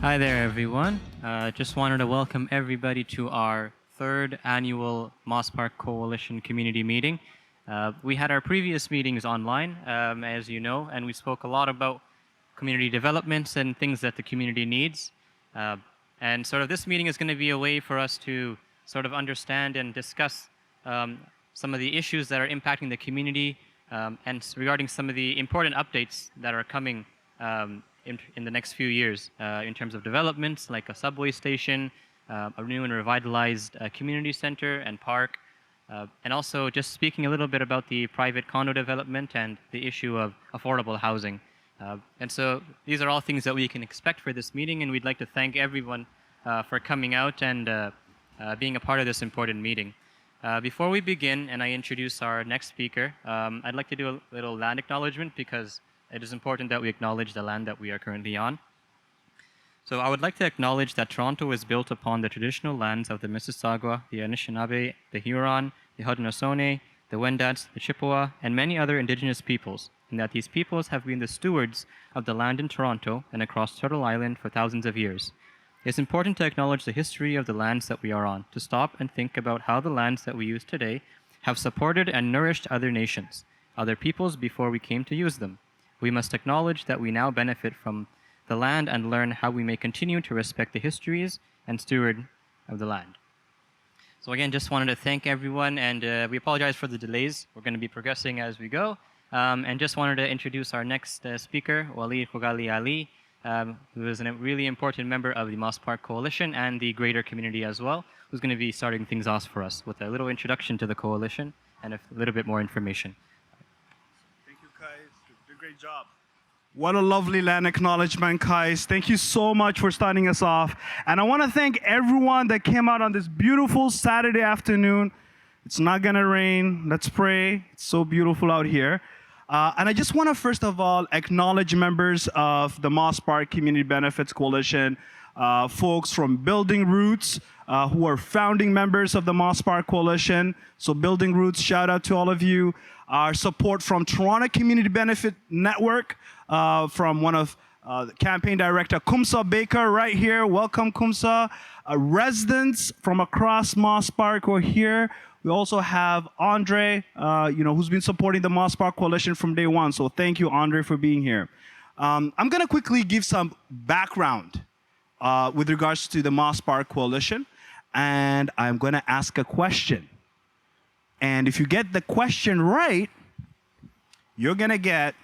Hi there, everyone. Just wanted to welcome everybody to our third annual Moss Park Coalition community meeting. We had our previous meetings online, as you know, and we spoke a lot about community developments and things that the community needs. Uh, and sort of this meeting is going to be a way for us to sort of understand and discuss some of the issues that are impacting the community and regarding some of the important updates that are coming in the next few years in terms of developments like a subway station, a new and revitalized community center and park, and also just speaking a little bit about the private condo development and the issue of affordable housing. And so these are all things that we can expect for this meeting, and we'd like to thank everyone for coming out and being a part of this important meeting. Before we begin and I introduce our next speaker, I'd like to do a little land acknowledgement because it is important that we acknowledge the land that we are currently on. So I would like to acknowledge that Toronto is built upon the traditional lands of the Mississauga, the Anishinaabe, the Huron, the Haudenosaunee, the Wendat, the Chippewa, and many other Indigenous peoples, and that these peoples have been the stewards of the land in Toronto and across Turtle Island for thousands of years. It's important to acknowledge the history of the lands that we are on, to stop and think about how the lands that we use today have supported and nourished other nations, other peoples before we came to use them. We must acknowledge that we now benefit from the land and learn how we may continue to respect the histories and steward of the land. So again, just wanted to thank everyone, and we apologize for the delays. We're going to be progressing as we go. And just wanted to introduce our next speaker, Waleed Khogali Ali, who is a really important member of the Moss Park Coalition and the greater community as well, who's going to be starting things off for us with a little introduction to the coalition and a little bit more information. Thank you, Kais. You did a great job. What a lovely land acknowledgement, Kais. Thank you so much for starting us off. And I want to thank everyone that came out on this beautiful Saturday afternoon. It's not going to rain. Let's pray. It's so beautiful out here. And I just want to, first of all, acknowledge members of the Moss Park Community Benefits Coalition, folks from Building Roots, who are founding members of the Moss Park Coalition. So Building Roots, shout out to all of you. Our support from Toronto Community Benefit Network, from one of the campaign director, Kumsa Baker, right here. Welcome, Kumsa. Residents from across Moss Park who are here. We also have Andre, who's been supporting the Moss Park Coalition from day one. So thank you, Andre, for being here. I'm going to quickly give some background with regards to the Moss Park Coalition, and I'm going to ask a question. And if you get the question right, you're going to get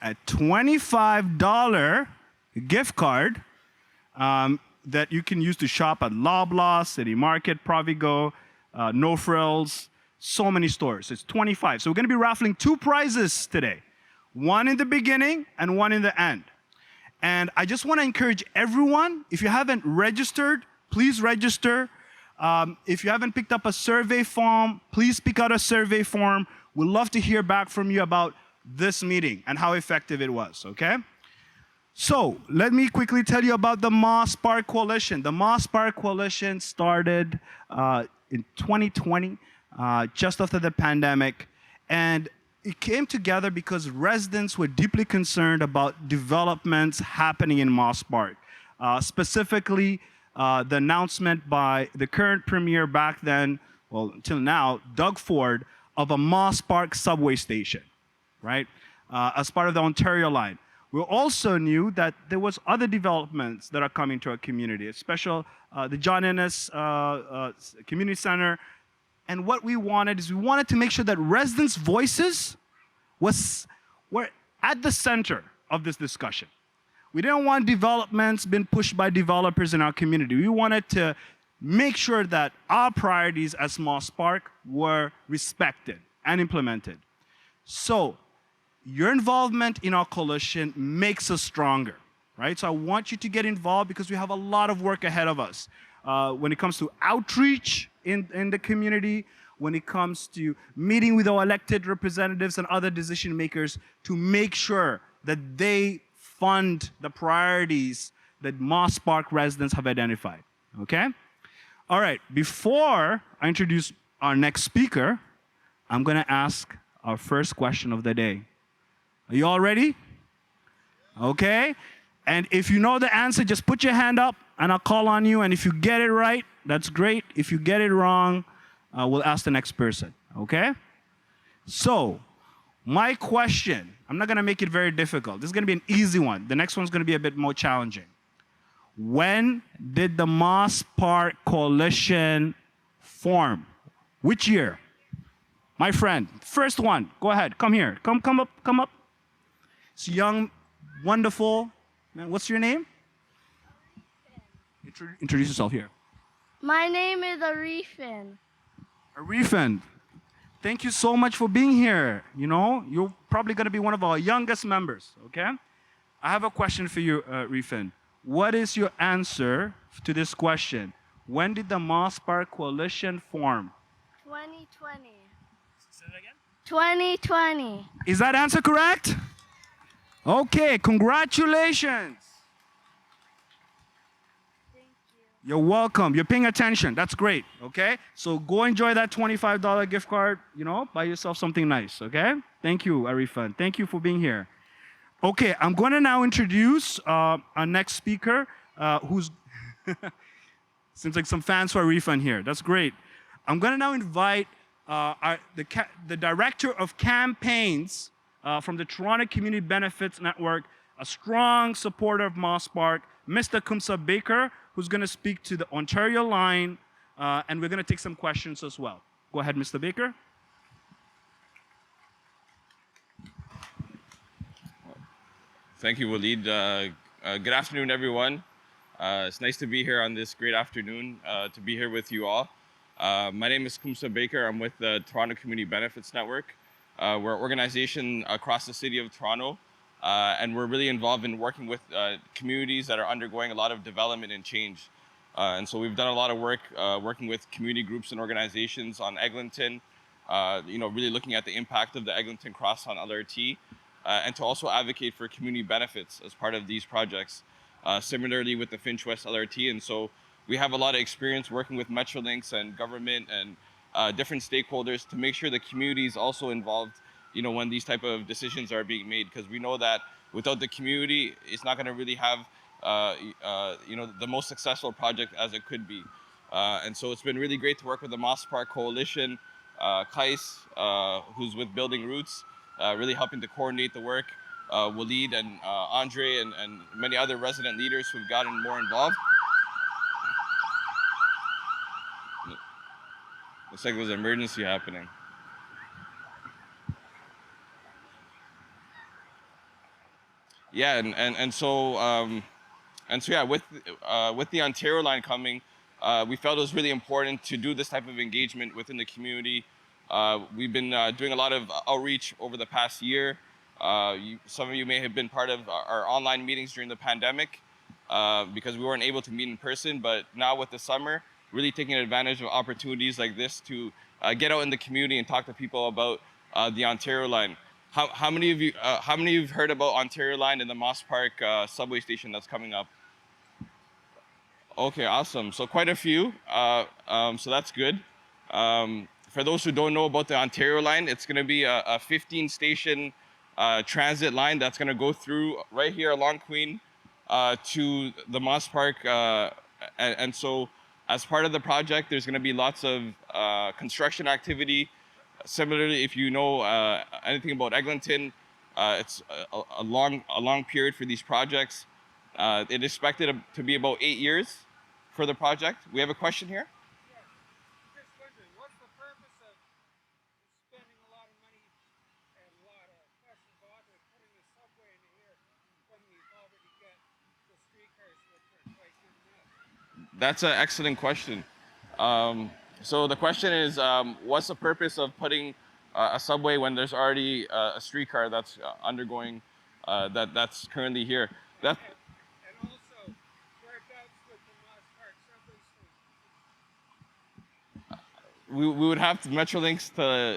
a $25 gift card that you can use to shop at Loblaw, City Market, Provigo, No Frills, so many stores. It's 25. So we're going to be raffling two prizes today, one in the beginning and one in the end. And I just want to encourage everyone, if you haven't registered, please register. If you haven't picked up a survey form, please pick out a survey form. We'd love to hear back from you about this meeting and how effective it was, okay? So let me quickly tell you about the Moss Park Coalition. The Moss Park Coalition started in 2020, just after the pandemic, and it came together because residents were deeply concerned about developments happening in Moss Park, specifically the announcement by the current premier back then, well, until now, Doug Ford, of a Moss Park subway station, right, as part of the Ontario line. We also knew that there was other developments that are coming to our community, especially the John Ennis Community Center. And what we wanted is we wanted to make sure that residents' voices were at the center of this discussion. We didn't want developments being pushed by developers in our community. We wanted to make sure that our priorities as Moss Park were respected and implemented. So your involvement in our coalition makes us stronger, right? So I want you to get involved because we have a lot of work ahead of us when it comes to outreach in the community, when it comes to meeting with our elected representatives and other decision makers to make sure that they fund the priorities that Moss Park residents have identified, okay? All right, before I introduce our next speaker, I'm gonna ask our first question of the day. Are you all ready? Okay. And if you know the answer, just put your hand up and I'll call on you. And if you get it right, that's great. If you get it wrong, we'll ask the next person, okay? So, my question, I'm not gonna make it very difficult. This is gonna be an easy one. The next one's gonna be a bit more challenging. When did the Moss Park Coalition form? Which year? My friend, first one, go ahead, come here. Come up. It's young, wonderful. Man, what's your name? Introduce yourself here. My name is Arifin. Arifin, thank you so much for being here. You know, you're probably going to be one of our youngest members, okay? I have a question for you, Arifin. What is your answer to this question? When did the Moss Park Coalition form? 2020. Say that again? 2020. Is that answer correct? Okay, congratulations. Thank you. You're welcome. You're paying attention. That's great, okay? So go enjoy that $25 gift card, you know, buy yourself something nice, okay? Thank you, Arifan. Thank you for being here. Okay, I'm going to now introduce our next speaker, who's, seems like some fans for Arifan here. That's great. I'm going to now invite the Director of Campaigns from the Toronto Community Benefits Network, a strong supporter of Moss Park, Mr. Kumsa Baker, who's going to speak to the Ontario line, and we're going to take some questions as well. Go ahead, Mr. Baker. Thank you, Waleed. Good afternoon, everyone. It's nice to be here on this great afternoon, to be here with you all. My name is Kumsa Baker. I'm with the Toronto Community Benefits Network. We're an organization across the city of Toronto, and we're really involved in working with communities that are undergoing a lot of development and change. And so we've done a lot of work working with community groups and organizations on Eglinton, really looking at the impact of the Eglinton Cross on LRT, and to also advocate for community benefits as part of these projects. Similarly with the Finch West LRT, and so we have a lot of experience working with Metrolinx and government and different stakeholders to make sure the community is also involved, when these type of decisions are being made, because we know that without the community, it's not going to really have, the most successful project as it could be. And so it's been really great to work with the Moss Park Coalition, Kais, who's with Building Roots, really helping to coordinate the work, Waleed and Andre and many other resident leaders who've gotten more involved. Looks like there's an emergency happening. Yeah, and so yeah, with the Ontario line coming, we felt it was really important to do this type of engagement within the community. We've been doing a lot of outreach over the past year. Some of you may have been part of our online meetings during the pandemic because we weren't able to meet in person, but now with the summer, really taking advantage of opportunities like this to get out in the community and talk to people about the Ontario line. How many of you have heard about Ontario line and the Moss Park subway station that's coming up? Okay, awesome. So quite a few. So that's good. For those who don't know about the Ontario line, it's going to be a 15-station transit line that's going to go through right here along Queen to the Moss Park. And so as part of the project, there's going to be lots of construction activity. Similarly, if you know anything about Eglinton, it's a long period for these projects. It is expected to be about 8 years for the project. We have a question here. Yeah, just wondering, what's the purpose of spending a lot of money and a lot of questions about putting a subway in here when we've already got the streetcars, which are quite good enough? That's an excellent question. So the question is, what's the purpose of putting a subway when there's already a streetcar that's undergoing, that's currently here? And also, whereabouts with the Moss Park subway station? We would have to Metrolinx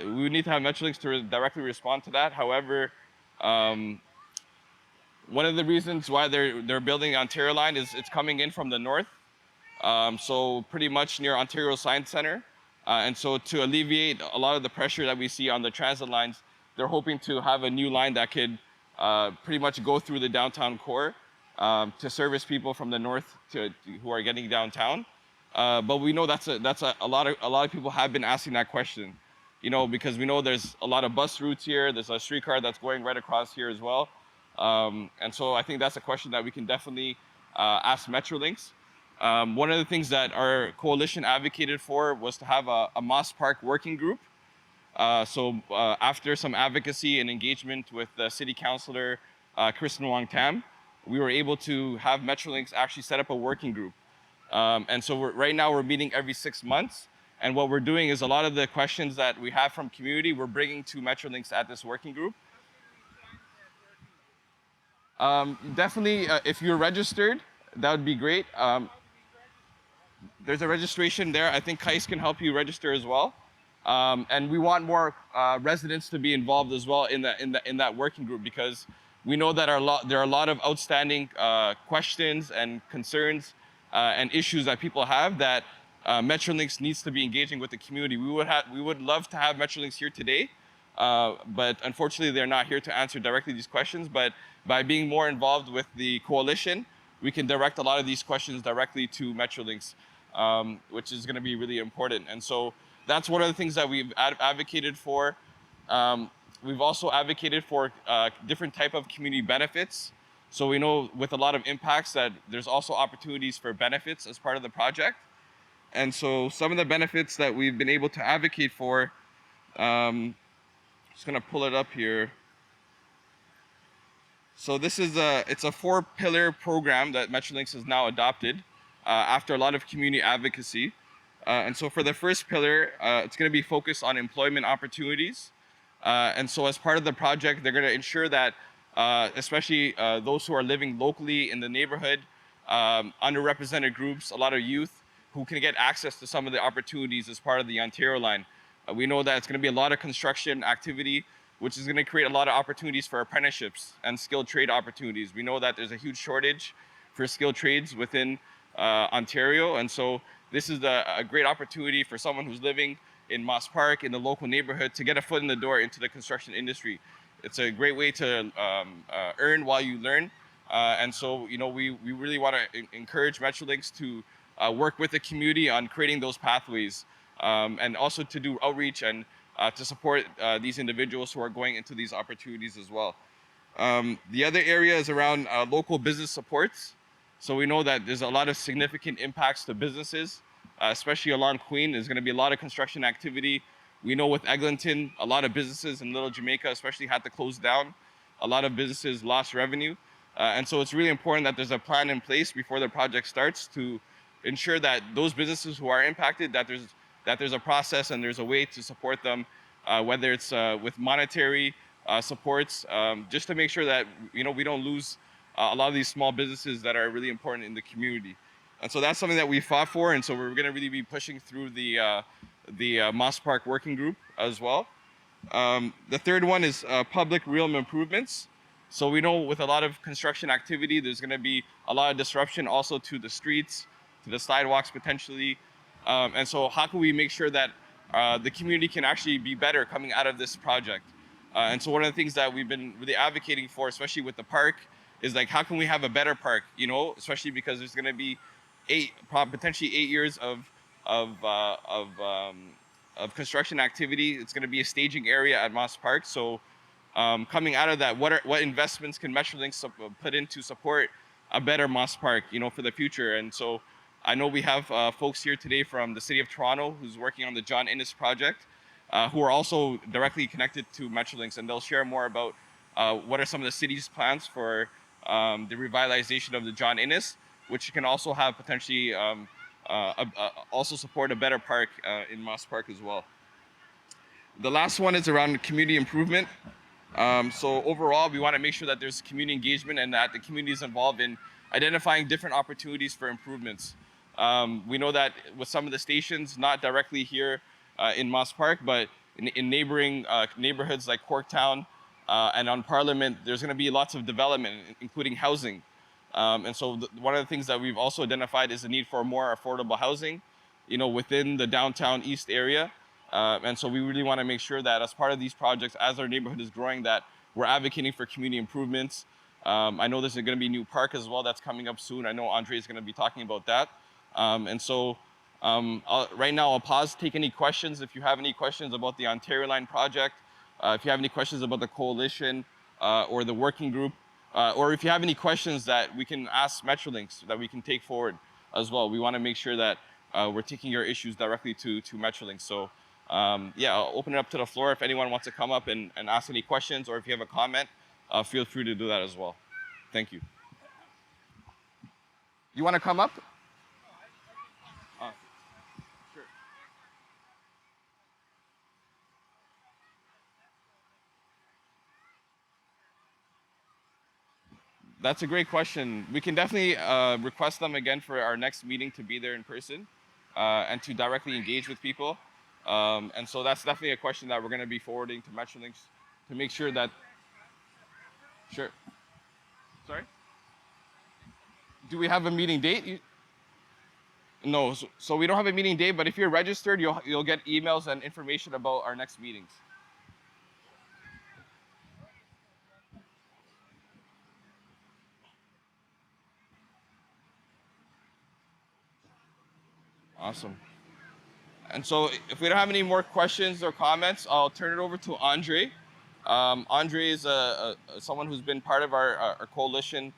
we would need to have Metrolinx to directly respond to that. However, one of the reasons why they're building the Ontario line is it's coming in from the north. So pretty much near Ontario Science Center. And so to alleviate a lot of the pressure that we see on the transit lines, they're hoping to have a new line that could pretty much go through the downtown core to service people from the north who are getting downtown. But we know a lot of people have been asking that question, because we know there's a lot of bus routes here. There's a streetcar that's going right across here as well, and so I think that's a question that we can definitely ask Metrolinx. One of the things that our coalition advocated for was to have a Moss Park working group. After some advocacy and engagement with the city councillor, Kristen Wong Tam, we were able to have Metrolinx actually set up a working group. And so right now we're meeting every 6 months. And what we're doing is a lot of the questions that we have from community, we're bringing to Metrolinx at this working group. Definitely, if you're registered, that would be great. There's a registration there. I think Kais can help you register as well. And we want more residents to be involved as well in that working group, because we know that there are a lot of outstanding questions and concerns and issues that people have that Metrolinx needs to be engaging with the community. We would love to have Metrolinx here today, but unfortunately they're not here to answer directly these questions. But by being more involved with the coalition, we can direct a lot of these questions directly to Metrolinx, which is going to be really important. And so that's one of the things that we've advocated for. We've also advocated for different type of community benefits. So we know with a lot of impacts that there's also opportunities for benefits as part of the project. And so some of the benefits that we've been able to advocate for, just gonna pull it up here. So this is it's a 4-pillar program that Metrolinx has now adopted after a lot of community advocacy. And so for the first pillar, it's going to be focused on employment opportunities. And so as part of the project, they're going to ensure that especially those who are living locally in the neighborhood, underrepresented groups, a lot of youth who can get access to some of the opportunities as part of the Ontario line. We know that it's going to be a lot of construction activity, which is going to create a lot of opportunities for apprenticeships and skilled trade opportunities. We know that there's a huge shortage for skilled trades within Ontario, and so this is a great opportunity for someone who's living in Moss Park, in the local neighborhood, to get a foot in the door into the construction industry. It's a great way to earn while you learn. And so, we really want to encourage Metrolinx to work with the community on creating those pathways, and also to do outreach and to support these individuals who are going into these opportunities as well. The other area is around local business supports. So we know that there's a lot of significant impacts to businesses, especially along Queen. There's going to be a lot of construction activity. We know with Eglinton, a lot of businesses in Little Jamaica especially had to close down. A lot of businesses lost revenue. And so it's really important that there's a plan in place before the project starts to ensure that those businesses who are impacted, that there's a process and there's a way to support them, whether it's with monetary supports, just to make sure that we don't lose a lot of these small businesses that are really important in the community. And so that's something that we fought for, and so we're going to really be pushing through the Moss Park Working Group as well. The third one is public realm improvements. So we know with a lot of construction activity, there's going to be a lot of disruption also to the streets, to the sidewalks potentially. And so how can we make sure that the community can actually be better coming out of this project? And so one of the things that we've been really advocating for, especially with the park, is like, how can we have a better park, especially because there's going to be potentially 8 years of construction activity. It's going to be a staging area at Moss Park. So coming out of that, what investments can Metrolinx put in to support a better Moss Park, for the future? And so I know we have folks here today from the City of Toronto who's working on the John Innes project, who are also directly connected to Metrolinx, and they'll share more about what are some of the city's plans for the revitalization of the John Innes, which can also have potentially also support a better park in Moss Park as well. The last one is around community improvement. So overall, we want to make sure that there's community engagement and that the community is involved in identifying different opportunities for improvements. We know that with some of the stations, not directly here in Moss Park, but in neighboring neighborhoods like Corktown and on Parliament, there's going to be lots of development, including housing. And so one of the things that we've also identified is the need for more affordable housing, within the downtown east area. And so we really want to make sure that as part of these projects, as our neighborhood is growing, that we're advocating for community improvements. I know there's going to be a new park as well that's coming up soon. I know Andre is going to be talking about that. Right now I'll pause, take any questions. If you have any questions about the Ontario Line project, if you have any questions about the coalition or the working group, or if you have any questions that we can ask Metrolinx that we can take forward as well. We want to make sure that we're taking your issues directly to Metrolinx. So yeah, I'll open it up to the floor. If anyone wants to come up and ask any questions, or if you have a comment, feel free to do that as well. Thank you. You want to come up? Sure. That's a great question. We can definitely request them again for our next meeting to be there in person and to directly engage with people. And so that's definitely a question that we're going to be forwarding to Metrolinx to make sure that. Sure. Sorry? Do we have a meeting date? No, so we don't have a meeting date, but if you're registered, you'll get emails and information about our next meetings. Awesome. And so if we don't have any more questions or comments, I'll turn it over to Andre. Andre is someone who's been part of our coalition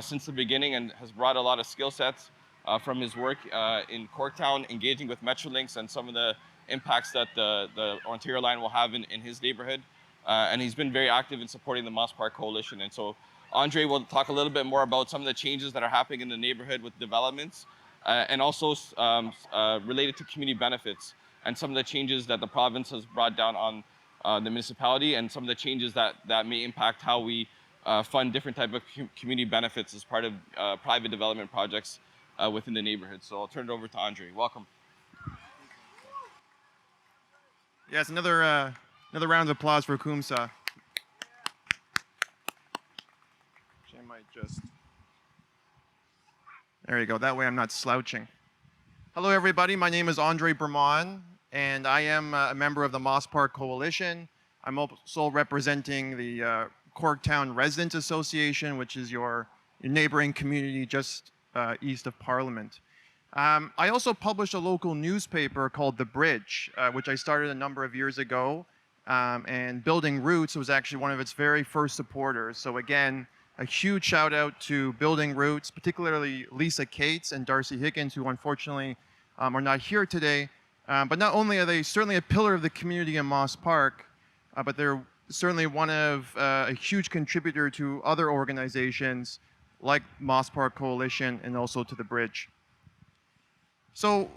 since the beginning and has brought a lot of skill sets from his work in Corktown, engaging with Metrolinx and some of the impacts that the Ontario Line will have in his neighborhood. And he's been very active in supporting the Moss Park Coalition. And so Andre will talk a little bit more about some of the changes that are happening in the neighborhood with developments and also related to community benefits and some of the changes that the province has brought down on the municipality and some of the changes that may impact how we fund different type of community benefits as part of private development projects within the neighborhood. So I'll turn it over to Andre. Welcome. Yes, another round of applause for Kumsa. I might just. There you go. That way I'm not slouching. Hello, everybody. My name is Andre Bermond, and I am a member of the Moss Park Coalition. I'm also representing the Corktown Residents Association, which is your neighboring community just east of Parliament. I also published a local newspaper called The Bridge, which I started a number of years ago. And Building Roots was actually one of its very first supporters. So again, a huge shout out to Building Roots, particularly Lisa Cates and Darcy Higgins, who unfortunately are not here today. But not only are they certainly a pillar of the community in Moss Park, but they're certainly one of a huge contributor to other organizations like Moss Park Coalition and also to The Bridge. So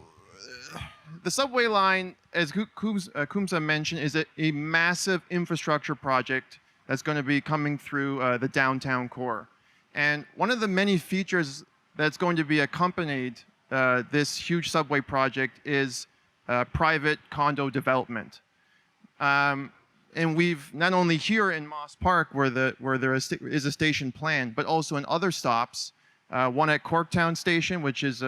the subway line, as Kumsa mentioned, is a massive infrastructure project that's going to be coming through the downtown core. And one of the many features that's going to be accompanied this huge subway project is private condo development. And we've not only here in Moss Park where there is a station planned, but also in other stops. One at Corktown Station, which is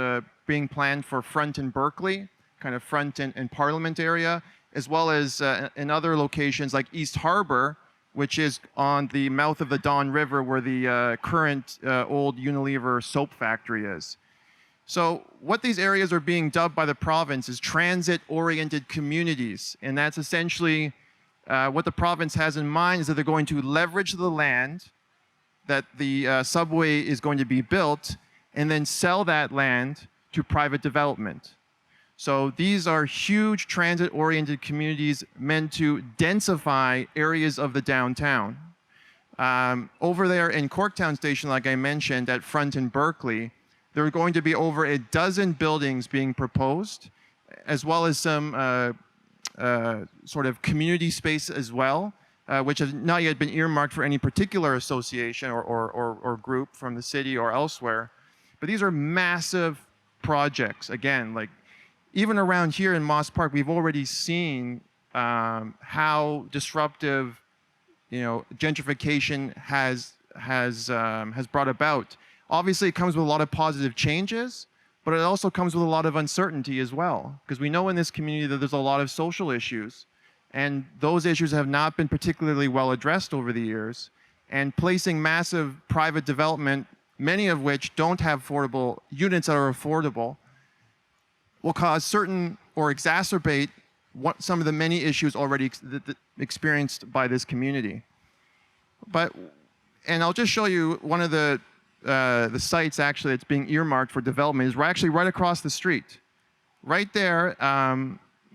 being planned for Front and Berkeley, kind of Front and Parliament area, as well as in other locations like East Harbour, which is on the mouth of the Don River where the current old Unilever soap factory is. So what these areas are being dubbed by the province is transit-oriented communities, and that's essentially what the province has in mind is that they're going to leverage the land that the subway is going to be built and then sell that land to private development. So these are huge transit-oriented communities meant to densify areas of the downtown. Over there in Corktown Station, like I mentioned, at Front and Berkeley, there are going to be over a dozen buildings being proposed, as well as some sort of community space as well, which has not yet been earmarked for any particular association or group from the city or elsewhere. But these are massive projects. Again, like even around here in Moss Park, we've already seen how disruptive, gentrification has brought about. Obviously, it comes with a lot of positive changes, but it also comes with a lot of uncertainty as well, because we know in this community that there's a lot of social issues, and those issues have not been particularly well addressed over the years. And placing massive private development, many of which don't have affordable units that are affordable, will cause certain or exacerbate some of the many issues already experienced by this community. And I'll just show you one of the sites actually that's being earmarked for development is actually right across the street. Right there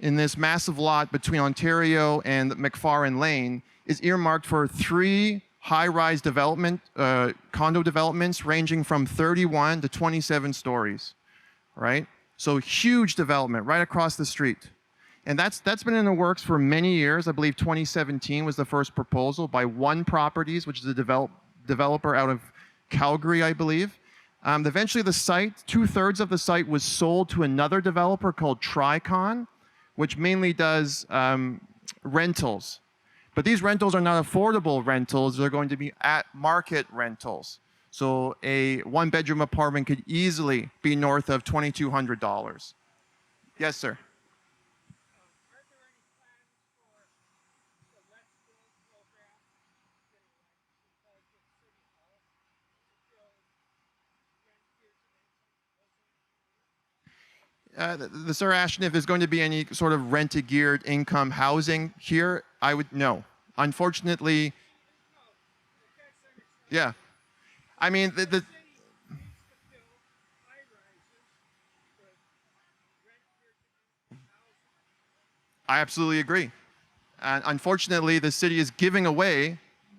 in this massive lot between Ontario and McFarren Lane is earmarked for 3 high-rise development, condo developments ranging from 31 to 27 stories, right? So huge development right across the street. And that's been in the works for many years. I believe 2017 was the first proposal by One Properties, which is a developer out of Calgary, I believe. Eventually the site, 2/3 of the site was sold to another developer called Tricon, which mainly does rentals. But these rentals are not affordable rentals. They're going to be at market rentals. So a 1-bedroom apartment could easily be north of $2,200. Yes, sir. Are there any plans for the Let's Build program, like with City Hall, to build rent-geared income housing? The Sir Ashton, if there's going to be any sort of rent-geared income housing here, I would no. Unfortunately, yeah. I mean, The city needs to build high-rises with rent-geared income housing. I absolutely agree. And unfortunately, the city is giving away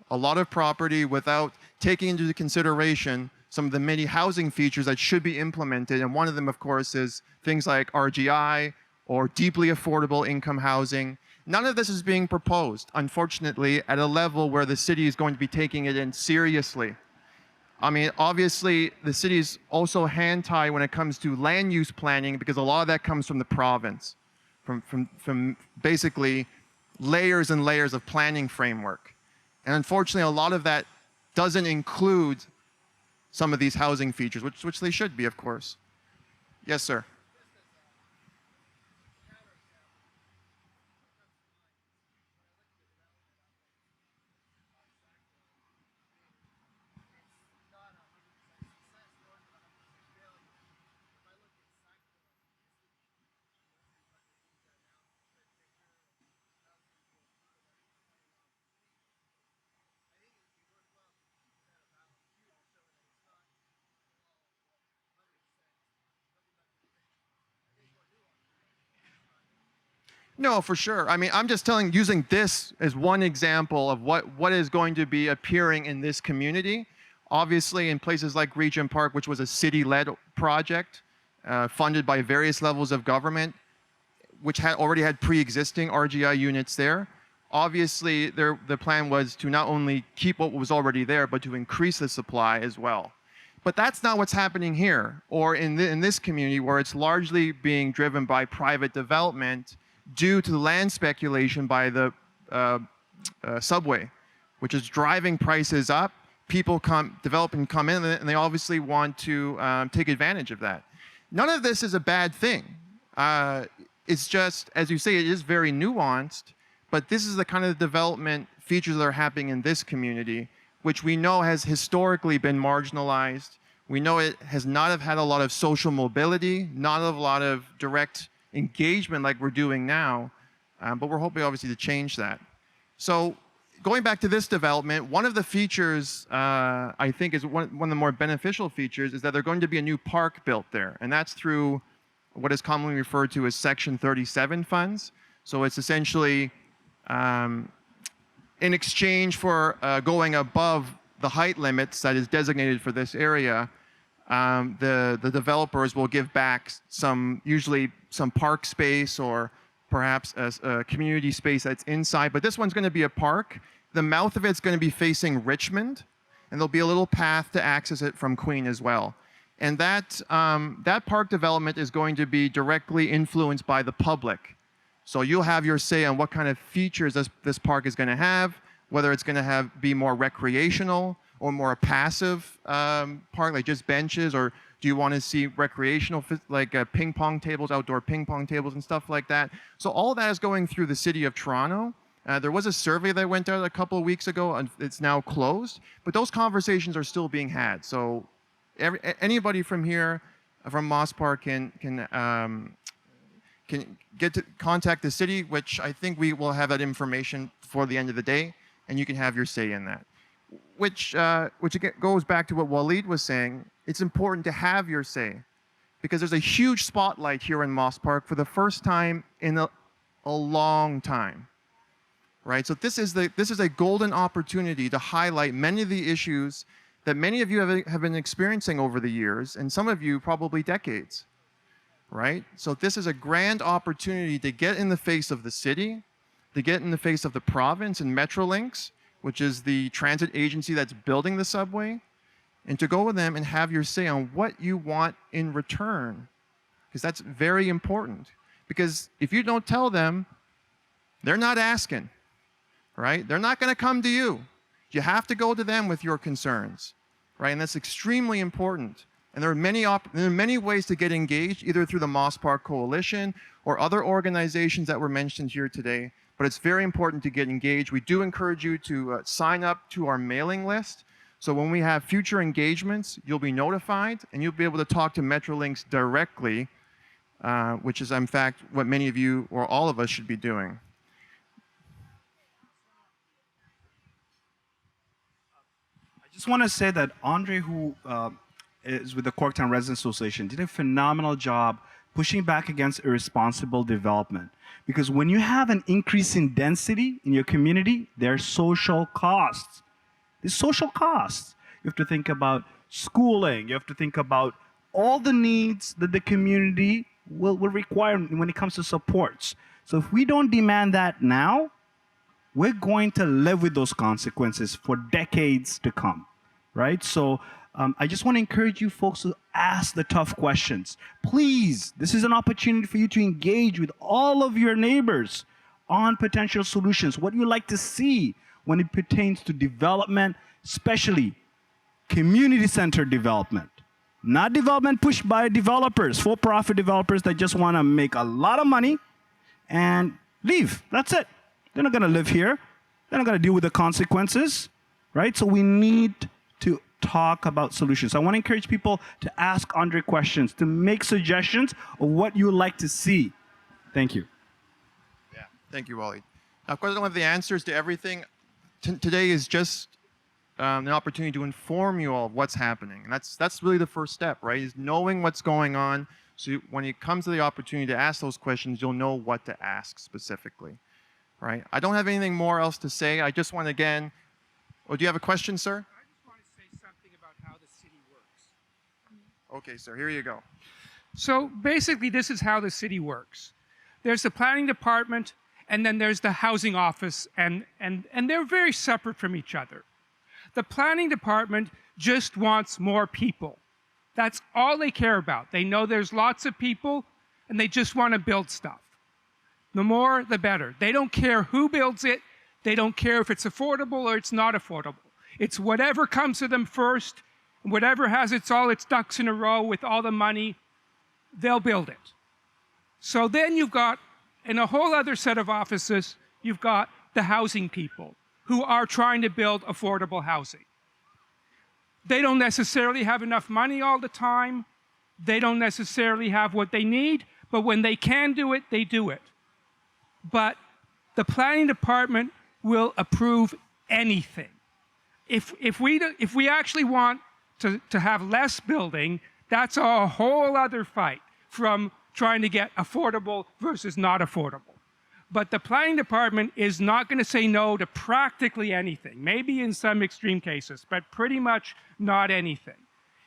a lot of property without taking into consideration some of the many housing features that should be implemented. And one of them, of course, is things like RGI or deeply affordable income housing. None of this is being proposed, unfortunately, at a level where the city is going to be taking it in seriously. I mean, obviously, the city is also hand-tied when it comes to land use planning because a lot of that comes from the province, from basically layers and layers of planning framework. And unfortunately, a lot of that doesn't include some of these housing features, which they should be, of course. Yes, sir. No, for sure. I mean, I'm just using this as one example of what is going to be appearing in this community. Obviously, in places like Regent Park, which was a city-led project, funded by various levels of government, which already had pre-existing RGI units there. Obviously, the plan was to not only keep what was already there, but to increase the supply as well. But that's not what's happening here, or in this community where it's largely being driven by private development due to land speculation by the subway, which is driving prices up. People developing come in, and they obviously want to take advantage of that. None of this is a bad thing. It's just, as you say, it is very nuanced, but this is the kind of development features that are happening in this community, which we know has historically been marginalized. We know it has not have had a lot of social mobility, not a lot of direct engagement like we're doing now, but we're hoping obviously to change that. So going back to this development, one of the features I think is one of the more beneficial features is that there's going to be a new park built there, and that's through what is commonly referred to as Section 37 funds. So it's essentially in exchange for going above the height limits that is designated for this area, the developers will give back usually some park space or perhaps a community space that's inside. But this one's going to be a park. The mouth of it's going to be facing Richmond, and there'll be a little path to access it from Queen as well. And that park development is going to be directly influenced by the public. So you'll have your say on what kind of features this park is going to have, whether it's going to be more recreational or more passive park, like just benches, or do you want to see recreational, like ping pong tables, outdoor ping pong tables and stuff like that. So all that is going through the City of Toronto. There was a survey that went out a couple of weeks ago, and it's now closed, but those conversations are still being had. So anybody from here, from Moss Park, can get to contact the city, which I think we will have that information before the end of the day, and you can have your say in that. Which again goes back to what Waleed was saying. It's important to have your say, because there's a huge spotlight here in Moss Park for the first time in a long time, right? So this is a golden opportunity to highlight many of the issues that many of you have been experiencing over the years, and some of you probably decades, right? So this is a grand opportunity to get in the face of the city, to get in the face of the province and Metrolinx, which is the transit agency that's building the subway, and to go with them and have your say on what you want in return, because that's very important. Because if you don't tell them, they're not asking, right? They're not going to come to you. You have to go to them with your concerns, right? And that's extremely important. And there are many ways to get engaged, either through the Moss Park Coalition or other organizations that were mentioned here today. But it's very important to get engaged. We do encourage you to sign up to our mailing list. So when we have future engagements, you'll be notified, and you'll be able to talk to Metrolinx directly, which is, in fact, what many of you or all of us should be doing. I just want to say that Andre, who is with the Corktown Residents Association, did a phenomenal job pushing back against irresponsible development. Because when you have an increase in density in your community, there are social costs. There's social costs. You have to think about schooling. You have to think about all the needs that the community will require when it comes to supports. So if we don't demand that now, we're going to live with those consequences for decades to come, right? So I just want to encourage you folks to ask the tough questions. Please, this is an opportunity for you to engage with all of your neighbors on potential solutions, what you like to see when it pertains to development, especially community-centered development. Not development pushed by developers, for-profit developers that just want to make a lot of money and leave. That's it. They're not going to live here. They're not going to deal with the consequences, right? So we need to talk about solutions. I want to encourage people to ask Andre questions, to make suggestions of what you would like to see. Thank you. Yeah, thank you, Waleed. Now, of course, I don't have the answers to everything. Today is just an opportunity to inform you all of what's happening. And that's really the first step, right? Is knowing what's going on. So when it comes to the opportunity to ask those questions, you'll know what to ask specifically, right? I don't have anything more else to say. I just want to again, oh, do you have a question, sir? I just want to say something about how the city works. Okay, sir, here you go. So basically, this is how the city works. There's the planning department, and then there's the housing office, and they're very separate from each other. The planning department just wants more people. That's all they care about. They know there's lots of people, and they just want to build stuff. The more, the better. They don't care who builds it. They don't care if it's affordable or it's not affordable. It's whatever comes to them first, whatever has all its ducks in a row with all the money, they'll build it. So then you've got, in a whole other set of offices, you've got the housing people who are trying to build affordable housing. They don't necessarily have enough money all the time. They don't necessarily have what they need, but when they can do it, they do it. But the planning department will approve anything. If we actually want to have less building, that's a whole other fight from trying to get affordable versus not affordable. But the planning department is not going to say no to practically anything, maybe in some extreme cases, but pretty much not anything.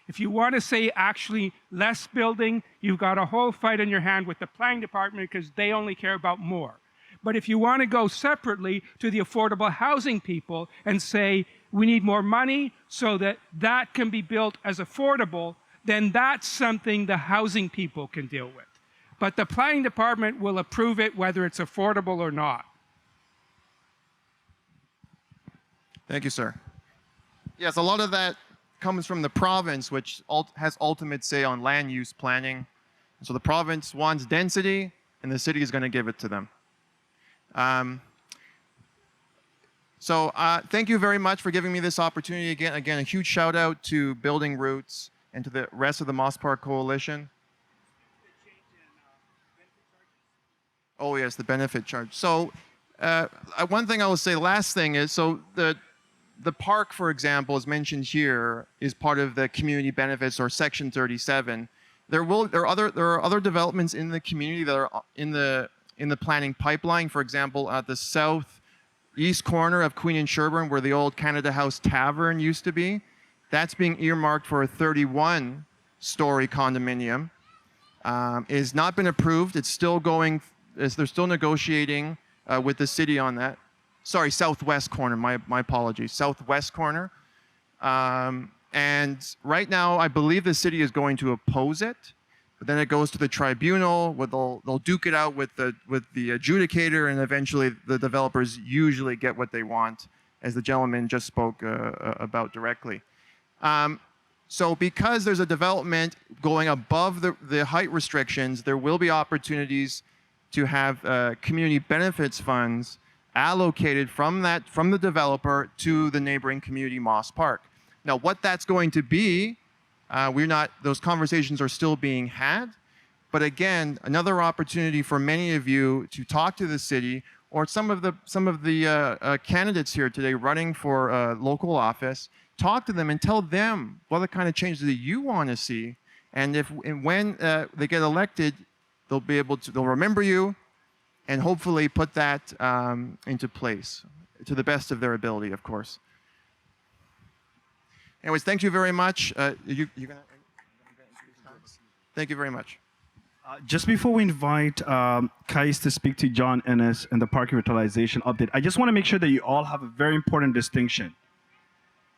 If you want to say actually less building, you've got a whole fight on your hand with the planning department because they only care about more. But if you want to go separately to the affordable housing people and say we need more money so that that can be built as affordable, then that's something the housing people can deal with. But the planning department will approve it whether it's affordable or not. Thank you, sir. Yes, a lot of that comes from the province, which has ultimate say on land use planning. So the province wants density, and the city is going to give it to them. So thank you very much for giving me this opportunity again. Again, a huge shout out to Building Roots and to the rest of the Moss Park Coalition. Oh yes, the benefit charge. So one thing I will say, last thing is, so the park, for example, is mentioned here, is part of the community benefits or Section 37. There are other developments in the community that are in the planning pipeline. For example, at the southeast corner of Queen and Sherbourne, where the old Canada House Tavern used to be, that's being earmarked for a 31-story condominium. It has not been approved. It's still going. They're still negotiating with the city on that. Sorry, southwest corner. My apologies. Southwest corner. And right now, I believe the city is going to oppose it, but then it goes to the tribunal, where they'll duke it out with the adjudicator, and eventually the developers usually get what they want, as the gentleman just spoke about directly. So because there's a development going above the height restrictions, there will be opportunities to have community benefits funds allocated from the developer to the neighboring community, Moss Park. Now, what that's going to be, those conversations are still being had. But again, another opportunity for many of you to talk to the city, or some of the candidates here today running for local office. Talk to them and tell them what the kind of changes that you want to see, and when they get elected, they'll remember you, and hopefully put that into place to the best of their ability, of course. Anyways, thank you very much. Thank you very much. Just before we invite Kais to speak to John Ennis and the park revitalization update, I just want to make sure that you all have a very important distinction.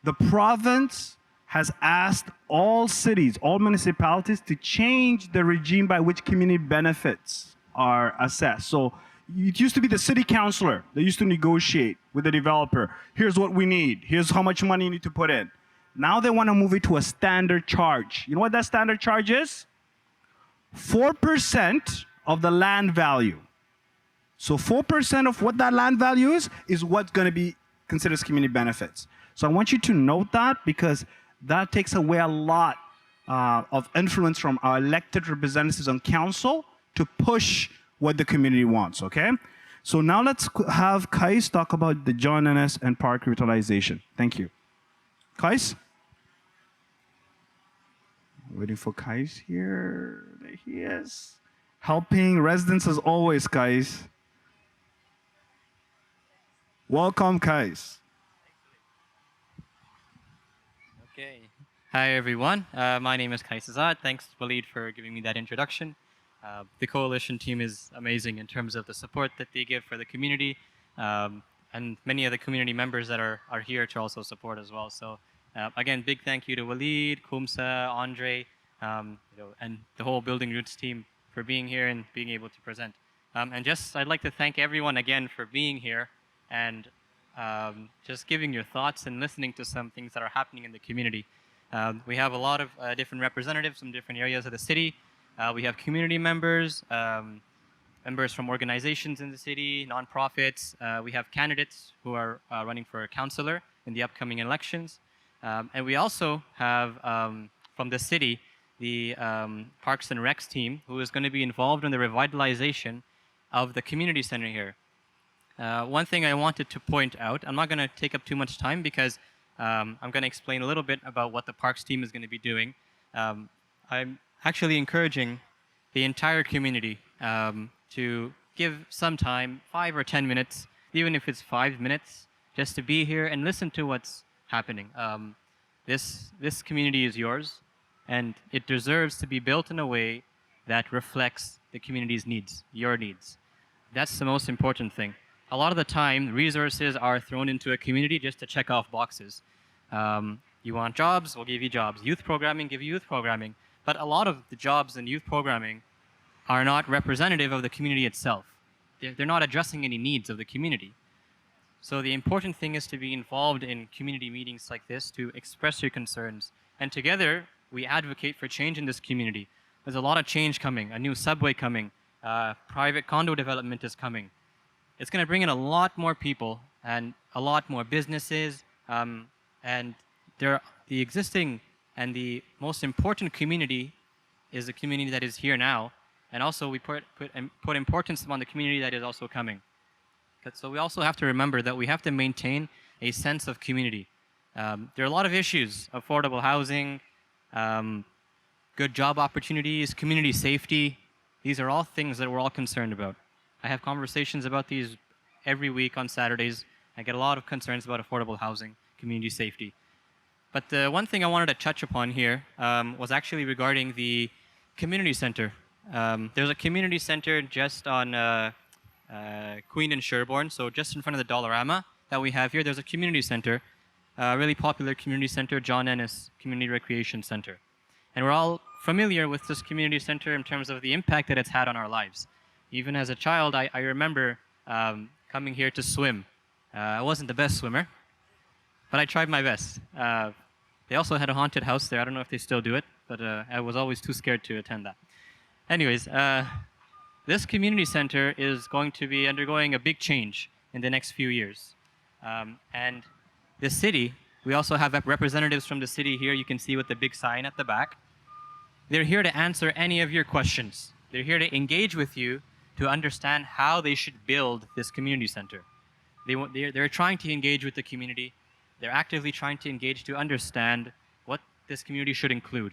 The province has asked all cities, all municipalities, to change the regime by which community benefits are assessed. So it used to be the city councillor that used to negotiate with the developer. Here's what we need. Here's how much money you need to put in. Now they want to move it to a standard charge. You know what that standard charge is? 4% of the land value. So 4% of what that land value is what's going to be considered as community benefits. So I want you to note that, because that takes away a lot of influence from our elected representatives on council to push what the community wants, okay? So now let's have Kais talk about the John Ennis and park revitalization. Thank you. Kais? Waiting for Kais here. There he is. Helping residents as always, Kais. Welcome, Kais. Okay. Hi, everyone. My name is Kais Azad. Thanks, Walid, for giving me that introduction. The coalition team is amazing in terms of the support that they give for the community, and many of the community members that are here to also support as well. So again, big thank you to Walid, Kumsa, Andre, and the whole Building Roots team for being here and being able to present. I'd like to thank everyone again for being here and just giving your thoughts and listening to some things that are happening in the community. We have a lot of different representatives from different areas of the city. We have community members, members from organizations in the city, nonprofits. We have candidates who are running for a councillor in the upcoming elections. And we also have, from the city, the Parks and Recs team, who is going to be involved in the revitalization of the community center here. One thing I wanted to point out, I'm not going to take up too much time because I'm going to explain a little bit about what the Parks team is going to be doing. I'm actually encouraging the entire community to give some time, 5 or 10 minutes, even if it's 5 minutes, just to be here and listen to what's happening. This community is yours, and it deserves to be built in a way that reflects the community's needs, your needs. That's the most important thing. A lot of the time, resources are thrown into a community just to check off boxes. You want jobs, we'll give you jobs. Youth programming, give you youth programming. But a lot of the jobs in youth programming are not representative of the community itself. They're not addressing any needs of the community. So the important thing is to be involved in community meetings like this to express your concerns. And together, we advocate for change in this community. There's a lot of change coming, a new subway coming, private condo development is coming. It's going to bring in a lot more people and a lot more businesses. And the existing and the most important community is the community that is here now. And also we put importance on the community that is also coming. So we also have to remember that we have to maintain a sense of community. There are a lot of issues: affordable housing, good job opportunities, community safety. These are all things that we're all concerned about. I have conversations about these every week on Saturdays. I get a lot of concerns about affordable housing, community safety. But the one thing I wanted to touch upon here was actually regarding the community center. There's a community center just on Queen and Sherbourne, so just in front of the Dollarama that we have here. There's a community center, a really popular community center, John Ennis Community Recreation Center. And we're all familiar with this community center in terms of the impact that it's had on our lives. Even as a child, I remember coming here to swim. I wasn't the best swimmer, but I tried my best. They also had a haunted house there. I don't know if they still do it, but I was always too scared to attend that. Anyways, this community center is going to be undergoing a big change in the next few years. And the city, we also have representatives from the city here. You can see with the big sign at the back. They're here to answer any of your questions. They're here to engage with you to understand how they should build this community center. They're trying to engage with the community. They're actively trying to engage to understand what this community should include.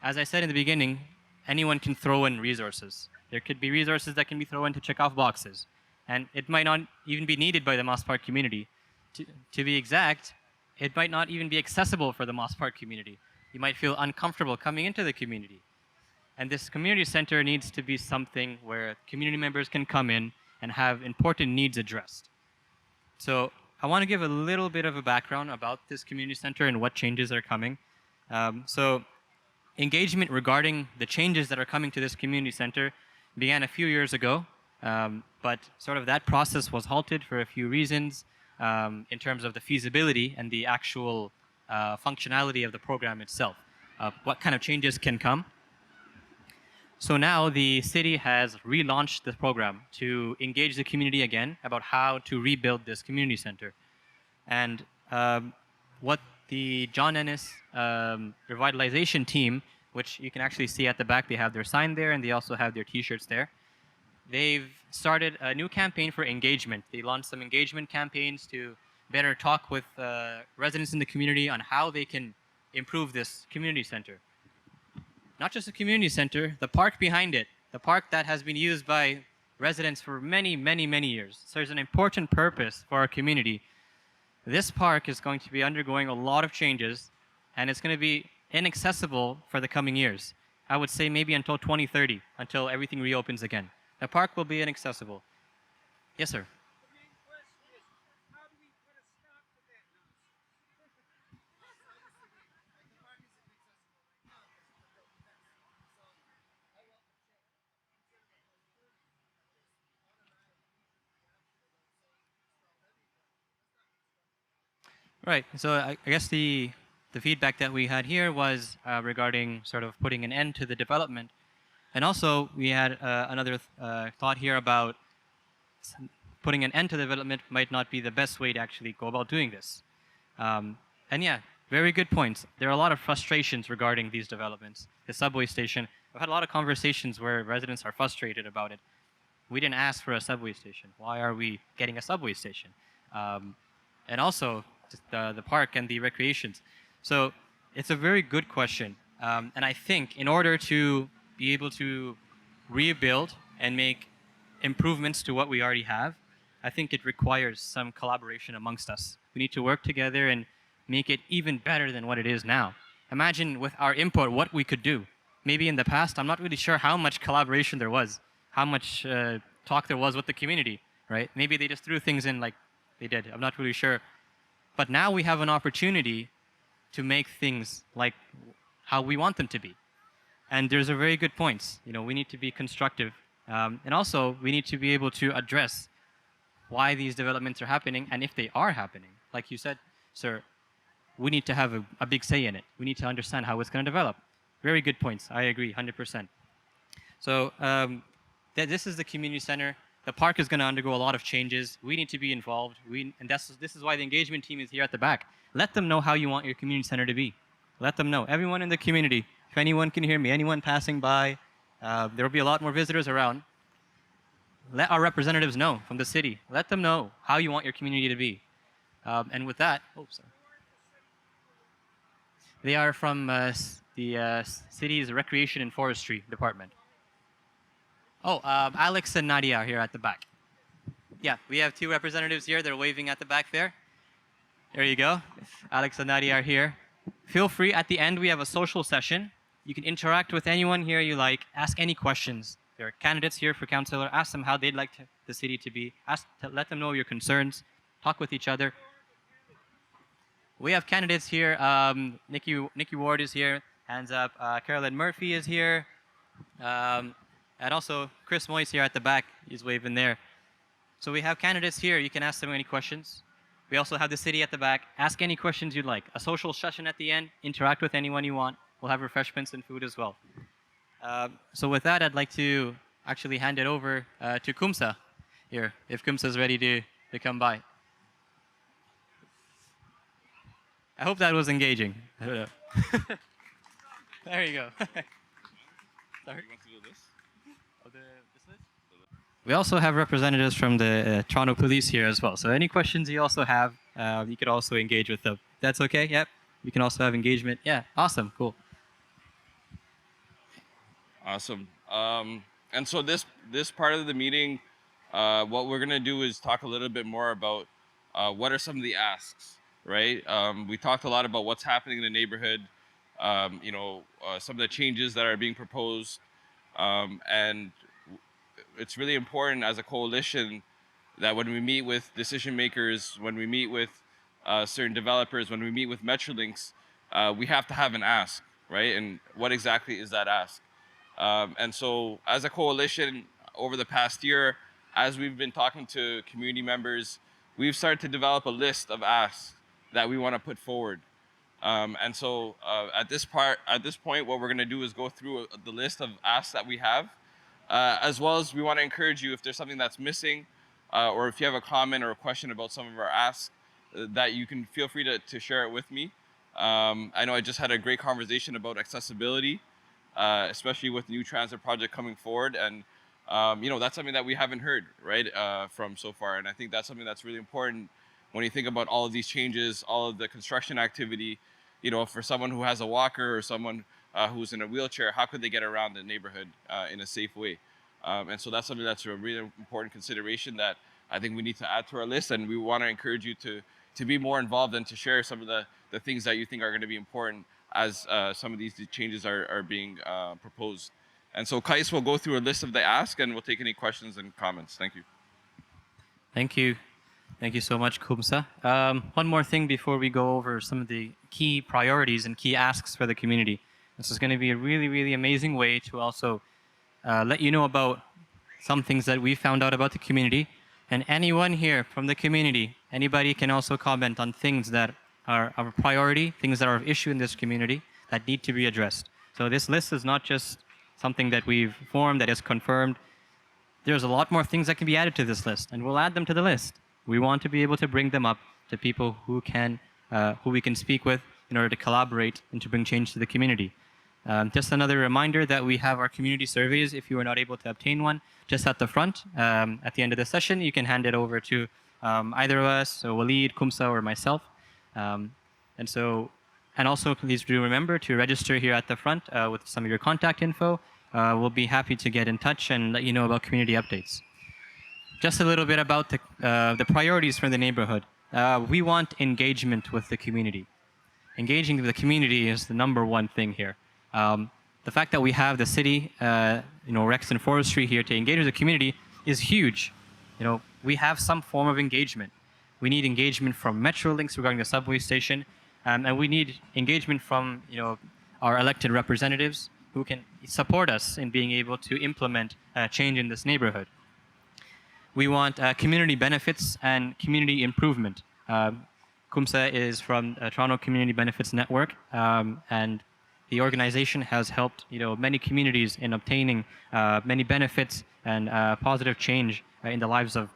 As I said in the beginning, anyone can throw in resources. There could be resources that can be thrown in to check off boxes. And it might not even be needed by the Moss Park community. To be exact, it might not even be accessible for the Moss Park community. You might feel uncomfortable coming into the community. And this community center needs to be something where community members can come in and have important needs addressed. So I want to give a little bit of a background about this community center and what changes are coming. So engagement regarding the changes that are coming to this community center began a few years ago, but sort of that process was halted for a few reasons in terms of the feasibility and the actual functionality of the program itself, what kind of changes can come. So now the city has relaunched the program to engage the community again about how to rebuild this community center. And what the John Ennis revitalization team, which you can actually see at the back, they have their sign there and they also have their t-shirts there. They've started a new campaign for engagement. They launched some engagement campaigns to better talk with residents in the community on how they can improve this community center. Not just a community center, the park behind it, the park that has been used by residents for many, many, many years. So there's an important purpose for our community. This park is going to be undergoing a lot of changes, and it's going to be inaccessible for the coming years. I would say maybe until 2030, until everything reopens again. The park will be inaccessible. Yes, sir. The main question is, how do we put a stop to that nonsense? Right. So I guess the feedback that we had here was regarding sort of putting an end to the development. And also we had another thought here about putting an end to the development might not be the best way to actually go about doing this. And yeah, very good points. There are a lot of frustrations regarding these developments. The subway station, I've had a lot of conversations where residents are frustrated about it. We didn't ask for a subway station. Why are we getting a subway station? And also just the park and the recreations. So it's a very good question. And I think in order to be able to rebuild and make improvements to what we already have, I think it requires some collaboration amongst us. We need to work together and make it even better than what it is now. Imagine with our input what we could do. Maybe in the past, I'm not really sure how much collaboration there was, how much talk there was with the community, right? Maybe they just threw things in like they did. I'm not really sure. But now we have an opportunity to make things like how we want them to be. And there's a very good points. You know, we need to be constructive. And also, we need to be able to address why these developments are happening, and if they are happening. Like you said, sir, we need to have a big say in it. We need to understand how it's going to develop. Very good points. I agree, 100%. So this is the community center. The park is going to undergo a lot of changes. We need to be involved. This is why the engagement team is here at the back. Let them know how you want your community center to be. Let them know. Everyone in the community, if anyone can hear me, anyone passing by, there will be a lot more visitors around. Let our representatives know from the city. Let them know how you want your community to be. And with that, sorry. They are from the city's Recreation and Forestry Department. Alex and Nadia are here at the back. Yeah, we have two representatives here. They're waving at the back there. There you go. Alex and Nadia are here. Feel free, at the end, we have a social session. You can interact with anyone here you like, ask any questions. There are candidates here for councillor. Ask them how they'd like the city to be. Let them know your concerns. Talk with each other. We have candidates here. Nikki Ward is here. Hands up. Carolyn Murphy is here. And also Chris Moyes here at the back. He's waving there. So we have candidates here. You can ask them any questions. We also have the city at the back. Ask any questions you'd like. A social session at the end. Interact with anyone you want. We'll have refreshments and food as well. So with that, I'd like to actually hand it over to Kumsa here, if Kumsa's ready to come by. I hope that was engaging. I don't know. There you go. Sorry. You want to do this? This list? We also have representatives from the Toronto Police here as well. So any questions you also have, you could also engage with them. That's okay? Yep. You can also have engagement. Yeah. Awesome. Cool. Awesome. And so this part of the meeting, what we're gonna do is talk a little bit more about what are some of the asks, right? We talked a lot about what's happening in the neighborhood, some of the changes that are being proposed, and it's really important as a coalition that when we meet with decision makers, when we meet with certain developers, when we meet with Metrolinx, we have to have an ask, right? And what exactly is that ask? And so as a coalition over the past year, as we've been talking to community members, we've started to develop a list of asks that we want to put forward. And so at this point, what we're going to do is go through the list of asks that we have, as well as we want to encourage you if there's something that's missing, or if you have a comment or a question about some of our asks, that you can feel free to share it with me. I know I just had a great conversation about accessibility, especially with the new transit project coming forward. And, that's something that we haven't heard, right, from so far. And I think that's something that's really important when you think about all of these changes, all of the construction activity, for someone who has a walker or someone who's in a wheelchair, how could they get around the neighborhood in a safe way? And so that's something that's a really important consideration that I think we need to add to our list. And we want to encourage you to be more involved and to share some of the things that you think are going to be important as some of these changes are being proposed. And so Kais will go through a list of the ask and we'll take any questions and comments. Thank you. Thank you. Thank you so much, Kumsa. One more thing before we go over some of the key priorities and key asks for the community. This is going to be a really, really amazing way to also let you know about some things that we found out about the community. And anyone here from the community, anybody can also comment on things that are of a priority, things that are of issue in this community that need to be addressed. So this list is not just something that we've formed that is confirmed. There's a lot more things that can be added to this list, and we'll add them to the list. We want to be able to bring them up to people who we can speak with in order to collaborate and to bring change to the community. Just another reminder that we have our community surveys. If you are not able to obtain one, just at the front, at the end of the session, you can hand it over to either of us, so Waleed, Kumsa, or myself. And also please do remember to register here at the front with some of your contact info. We'll be happy to get in touch and let you know about community updates. Just a little bit about the priorities for the neighborhood. We want engagement with the community. Engaging with the community is the number one thing here. The fact that we have the city, Rex and Forestry here to engage with the community is huge. We have some form of engagement. We need engagement from Metrolinx regarding the subway station, and we need engagement from our elected representatives who can support us in being able to implement change in this neighborhood. We want community benefits and community improvement. Kumsa is from Toronto Community Benefits Network, and the organization has helped many communities in obtaining many benefits and positive change in the lives of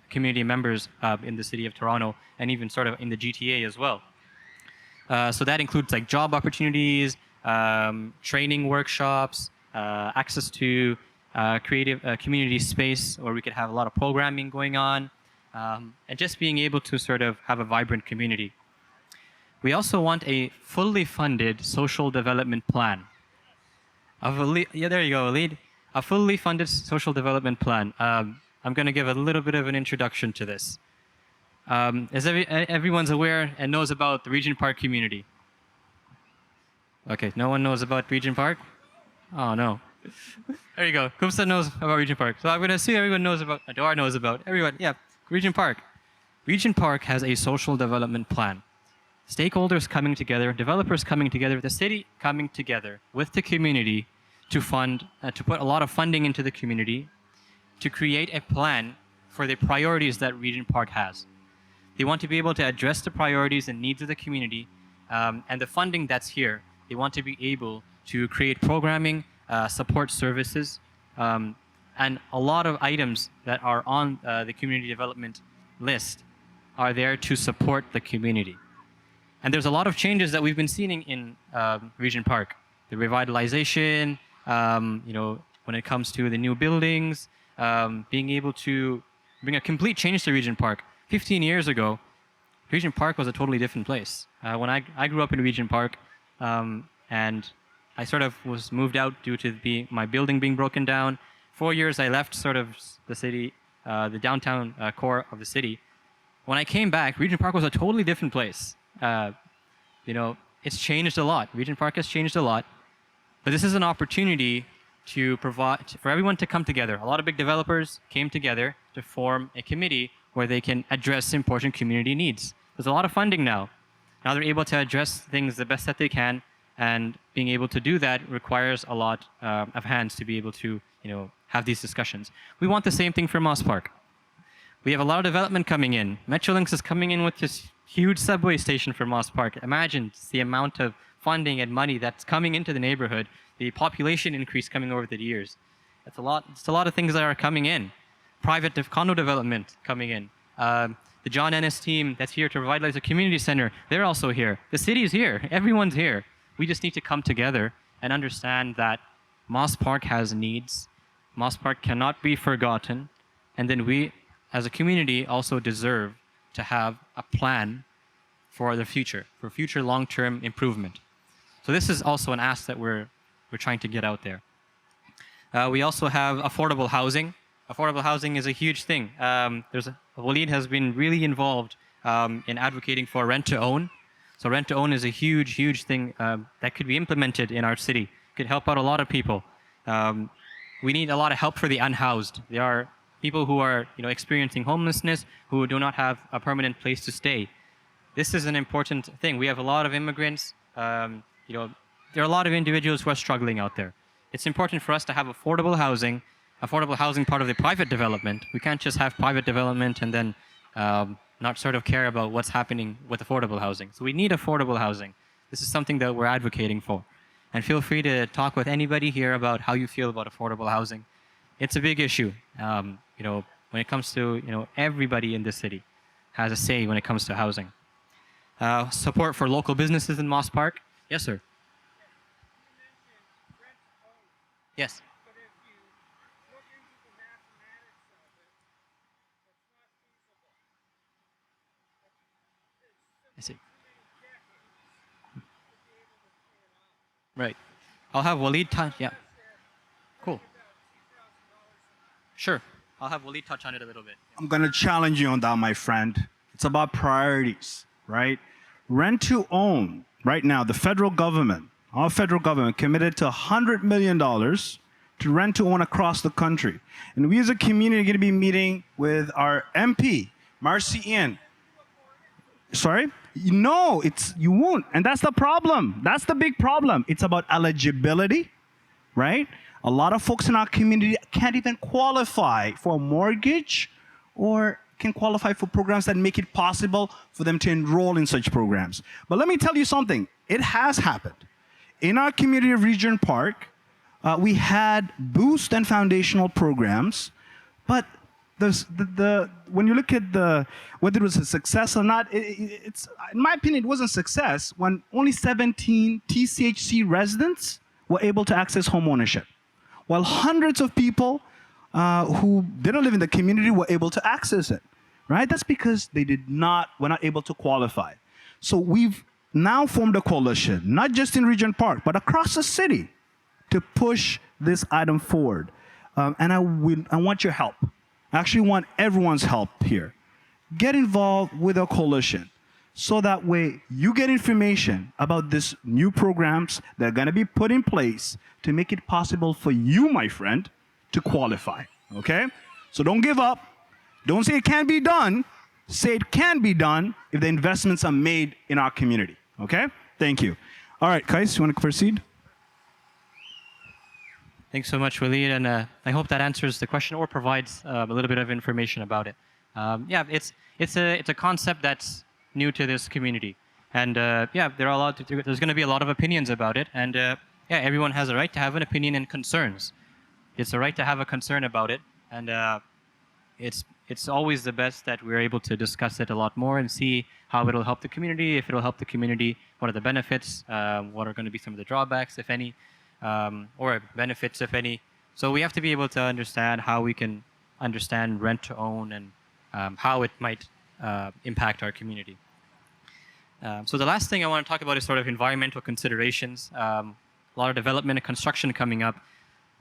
community members in the city of Toronto and even sort of in the GTA as well. So that includes like job opportunities, training workshops, access to creative community space where we could have a lot of programming going on, and just being able to sort of have a vibrant community. We also want a fully funded social development plan. Yeah, there you go, Lead. A fully funded social development plan. I'm going to give a little bit of an introduction to this. As everyone's aware and knows about the Regent Park community. Okay, no one knows about Regent Park? Oh, no. There you go. Kumsa knows about Regent Park. So I'm going to assume everyone knows about, Adora knows about, everyone, yeah, Regent Park. Regent Park has a social development plan. Stakeholders coming together, developers coming together, the city coming together with the community to fund, to put a lot of funding into the community, to create a plan for the priorities that Regent Park has. They want to be able to address the priorities and needs of the community, and the funding that's here. They want to be able to create programming, support services, and a lot of items that are on the community development list are there to support the community. And there's a lot of changes that we've been seeing in Regent Park. The revitalization, when it comes to the new buildings, being able to bring a complete change to Regent Park. 15 years ago, Regent Park was a totally different place. When I grew up in Regent Park, and I sort of was moved out due to my building being broken down. 4 years I left sort of the city, the downtown core of the city. When I came back, Regent Park was a totally different place. It's changed a lot. Regent Park has changed a lot. But this is an opportunity to provide for everyone to come together. A lot of big developers came together to form a committee where they can address important community needs. There's a lot of funding now. Now they're able to address things the best that they can, and being able to do that requires a lot of hands to be able to, have these discussions. We want the same thing for Moss Park. We have a lot of development coming in. Metrolinx is coming in with this huge subway station for Moss Park. Imagine the amount of funding and money that's coming into the neighborhood, the population increase coming over the years. It's a lot of things that are coming in. Private condo development coming in. The John Ennis team that's here to revitalize the community center, they're also here. The city's here. Everyone's here. We just need to come together and understand that Moss Park has needs. Moss Park cannot be forgotten. And then we, as a community, also deserve to have a plan for the future, for future long-term improvement. So this is also an ask that we're trying to get out there. We also have affordable housing. Affordable housing is a huge thing. Walid has been really involved in advocating for rent-to-own. So rent-to-own is a huge, huge thing that could be implemented in our city. Could help out a lot of people. We need a lot of help for the unhoused. There are people who are, experiencing homelessness, who do not have a permanent place to stay. This is an important thing. We have a lot of immigrants. There are a lot of individuals who are struggling out there. It's important for us to have affordable housing part of the private development. We can't just have private development and then not sort of care about what's happening with affordable housing. So we need affordable housing. This is something that we're advocating for. And feel free to talk with anybody here about how you feel about affordable housing. It's a big issue. When it comes to, everybody in this city has a say when it comes to housing. Support for local businesses in Moss Park. Yes, sir. Yes. But if you look into the mathematics of it, it's not feasible. I see. Too many decades to be able to pay it off. Right. I'll have Walid touch. Yeah. Cool. Sure. I'll have Walid touch on it a little bit. I'm going to challenge you on that, my friend. It's about priorities, right? Rent to own. Right now, the federal government, our federal government committed to $100 million to rent to own across the country. And we as a community are going to be meeting with our MP, Marcy Ian. Sorry? No, you won't. And that's the problem. That's the big problem. It's about eligibility, right? A lot of folks in our community can't even qualify for a mortgage or can qualify for programs that make it possible for them to enroll in such programs. But let me tell you something. It has happened. In our community of Regent Park, we had boost and foundational programs, but when you look at whether it was a success or not, it's in my opinion it wasn't success when only 17 TCHC residents were able to access home ownership, while hundreds of people who didn't live in the community were able to access it. Right? That's because were not able to qualify. So we've now formed a coalition, not just in Regent Park, but across the city, to push this item forward. And I want your help. I actually want everyone's help here. Get involved with a coalition so that way you get information about these new programs that are going to be put in place to make it possible for you, my friend, to qualify. Okay? So don't give up. Don't say it can't be done. Say it can be done if the investments are made in our community. Okay? Thank you. All right, Kais, you want to proceed? Thanks so much, Waleed, and I hope that answers the question or provides a little bit of information about it. Yeah, it's a concept that's new to this community, and yeah, there's going to be a lot of opinions about it, and yeah, everyone has a right to have an opinion and concerns. It's a right to have a concern about it, and it's always the best that we're able to discuss it a lot more and see how it'll help the community. If it'll help the community, what are the benefits? What are going to be some of the drawbacks, if any? Or benefits, if any. So we have to be able to understand how we can understand rent to own and how it might impact our community. So the last thing I want to talk about is sort of environmental considerations. A lot of development and construction coming up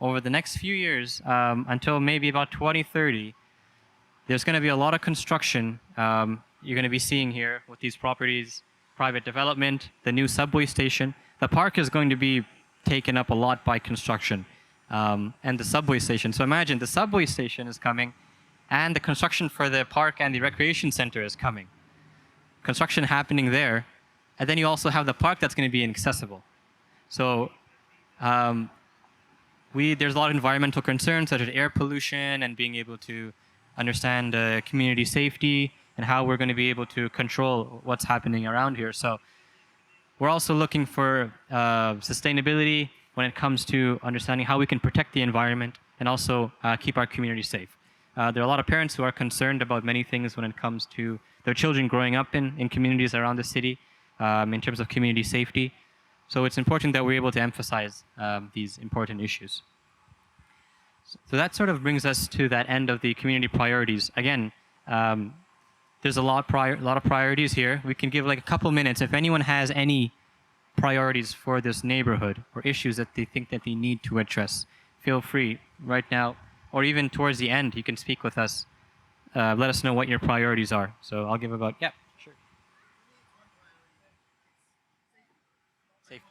over the next few years until maybe about 2030. There's going to be a lot of construction you're going to be seeing here with these properties, private development, the new subway station. The park is going to be taken up a lot by construction and the subway station. So imagine the subway station is coming and the construction for the park and the recreation center is coming. Construction happening there, and then you also have the park that's going to be inaccessible. So there's a lot of environmental concerns such as air pollution and being able to understand community safety and how we're going to be able to control what's happening around here. So we're also looking for sustainability when it comes to understanding how we can protect the environment and also keep our community safe. There are a lot of parents who are concerned about many things when it comes to their children growing up in communities around the city in terms of community safety. So it's important that we're able to emphasize these important issues. So that sort of brings us to that end of the community priorities. Again, there's a lot of priorities here. We can give like a couple minutes. If anyone has any priorities for this neighborhood or issues that they think that they need to address, feel free right now, or even towards the end, you can speak with us. Let us know what your priorities are. So I'll give about, yeah, sure. Safety.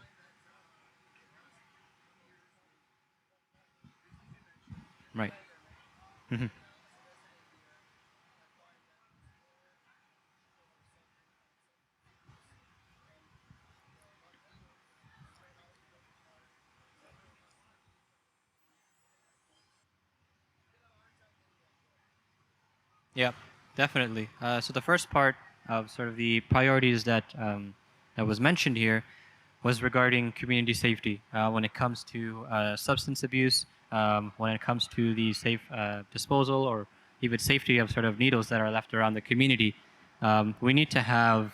Right. Mm-hmm. Yeah, definitely. So the first part of sort of the priorities that was mentioned here was regarding community safety when it comes to substance abuse, when it comes to the safe disposal or even safety of sort of needles that are left around the community. We need to have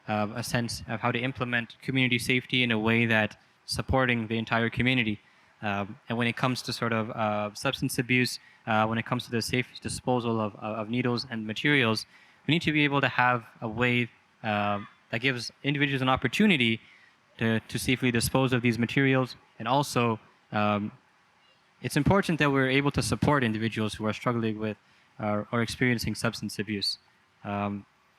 a sense of how to implement community safety in a way that supporting the entire community. And when it comes to sort of substance abuse, when it comes to the safe disposal of needles and materials, we need to be able to have a way that gives individuals an opportunity to safely dispose of these materials. And also, it's important that we're able to support individuals who are struggling with or experiencing substance abuse.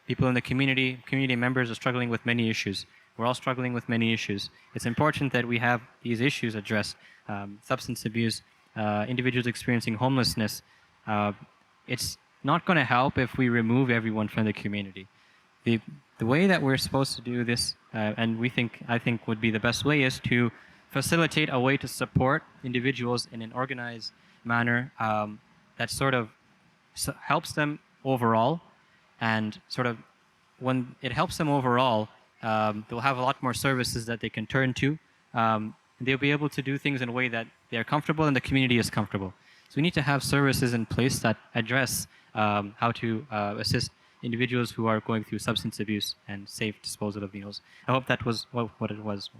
People in the community members are struggling with many issues. We're all struggling with many issues. It's important that we have these issues addressed. Substance abuse, individuals experiencing homelessness. It's not going to help if we remove everyone from the community. The way that we're supposed to do this, and I think would be the best way, is to facilitate a way to support individuals in an organized manner that sort of helps them overall, and sort of when it helps them overall, they'll have a lot more services that they can turn to. They'll be able to do things in a way that they're comfortable and the community is comfortable. So we need to have services in place that address how to assist individuals who are going through substance abuse and safe disposal of needles. I hope that was what it was.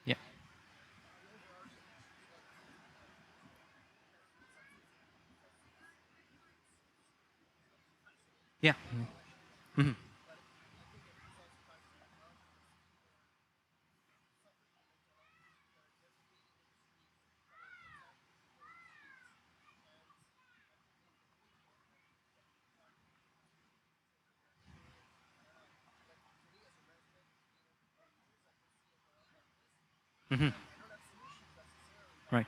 Yeah. Yeah. Mhm. Mhm. Right.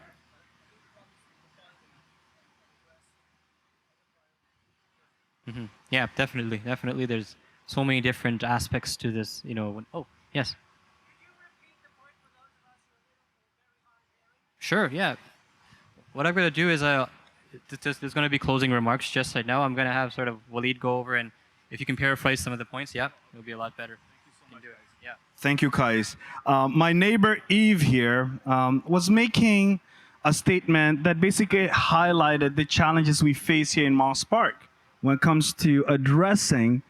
Yeah, definitely, definitely. There's so many different aspects to this. Oh, yes. Sure. Yeah. What I'm gonna do is there's gonna be closing remarks just right now. I'm gonna have sort of Waleed go over, and if you can paraphrase some of the points, yeah, it'll be a lot better. You can do it. Yeah. Thank you, Kais. My neighbor Eve here was making a statement that basically highlighted the challenges we face here in Moss Park when it comes to addressing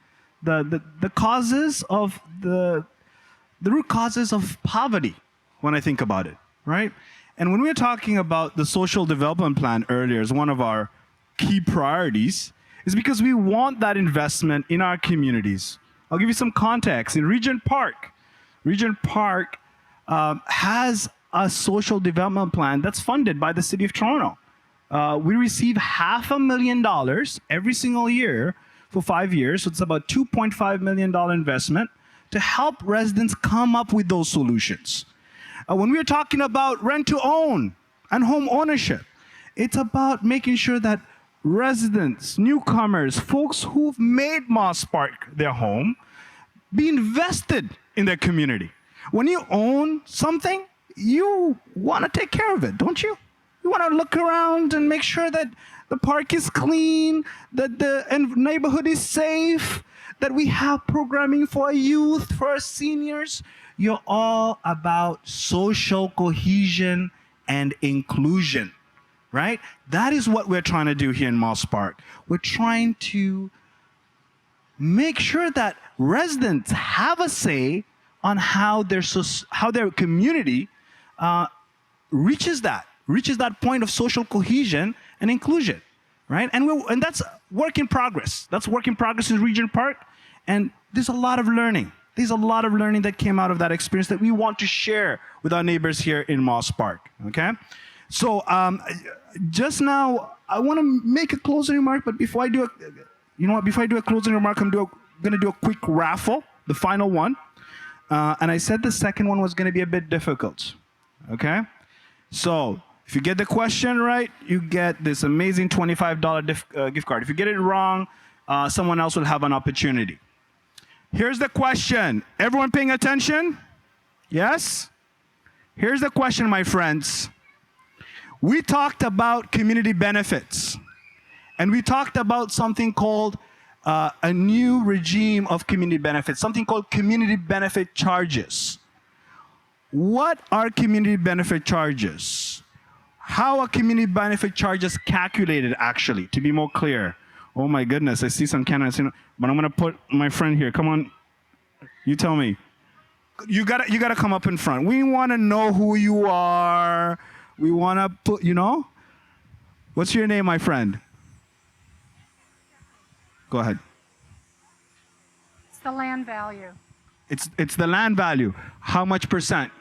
the causes of the root causes of poverty when I think about it, right? And when we were talking about the social development plan earlier as one of our key priorities, is because we want that investment in our communities. I'll give you some context. In Regent Park has a social development plan that's funded by the City of Toronto. We receive $500,000 every single year for 5 years, so it's about $2.5 million investment to help residents come up with those solutions. When we're talking about rent to own and home ownership, it's about making sure that residents, newcomers, folks who've made Moss Park their home, be invested in their community. When you own something, you want to take care of it, don't you? You want to look around and make sure that the park is clean, that the neighborhood is safe, that we have programming for our youth, for our seniors. You're all about social cohesion and inclusion, right? That is what we're trying to do here in Moss Park. We're trying to make sure that residents have a say on how their community reaches that point of social cohesion and inclusion, right? And that's work in progress. That's work in progress in Regent Park, and there's a lot of learning. There's a lot of learning that came out of that experience that we want to share with our neighbors here in Moss Park. Okay, so just now I want to make a closing remark, but before I do a closing remark, I'm going to do a quick raffle, the final one, and I said the second one was going to be a bit difficult. Okay, so if you get the question right, you get this amazing $25 gift card. If you get it wrong, someone else will have an opportunity. Here's the question. Everyone paying attention? Yes? Here's the question, my friends. We talked about community benefits, and we talked about something called a new regime of community benefits, something called community benefit charges. What are community benefit charges? How are community benefit charges calculated, actually, to be more clear? Oh my goodness, I see some candidates, but I'm gonna put my friend here. Come on, you tell me. You gotta come up in front. We wanna know who you are. We wanna put, What's your name, my friend? Go ahead. It's the land value. It's the land value. How much percent?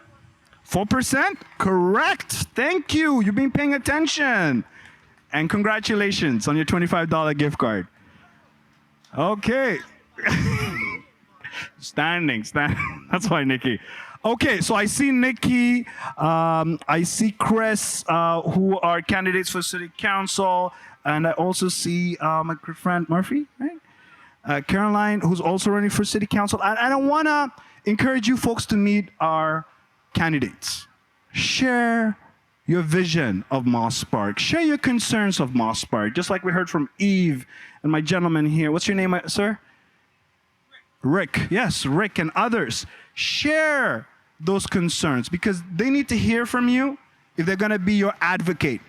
4%? Correct. Thank you. You've been paying attention. And congratulations on your $25 gift card. Okay. Standing. That's why, Nikki. Okay, so I see Nikki, I see Chris, who are candidates for City Council, and I also see my good friend Murphy, right? Caroline, who's also running for City Council. And I want to encourage you folks to meet our candidates. Share your vision of Moss Park. Share your concerns of Moss Park, just like we heard from Eve and my gentleman here. What's your name, sir? Rick. Yes, Rick and others. Share those concerns because they need to hear from you if they're going to be your advocate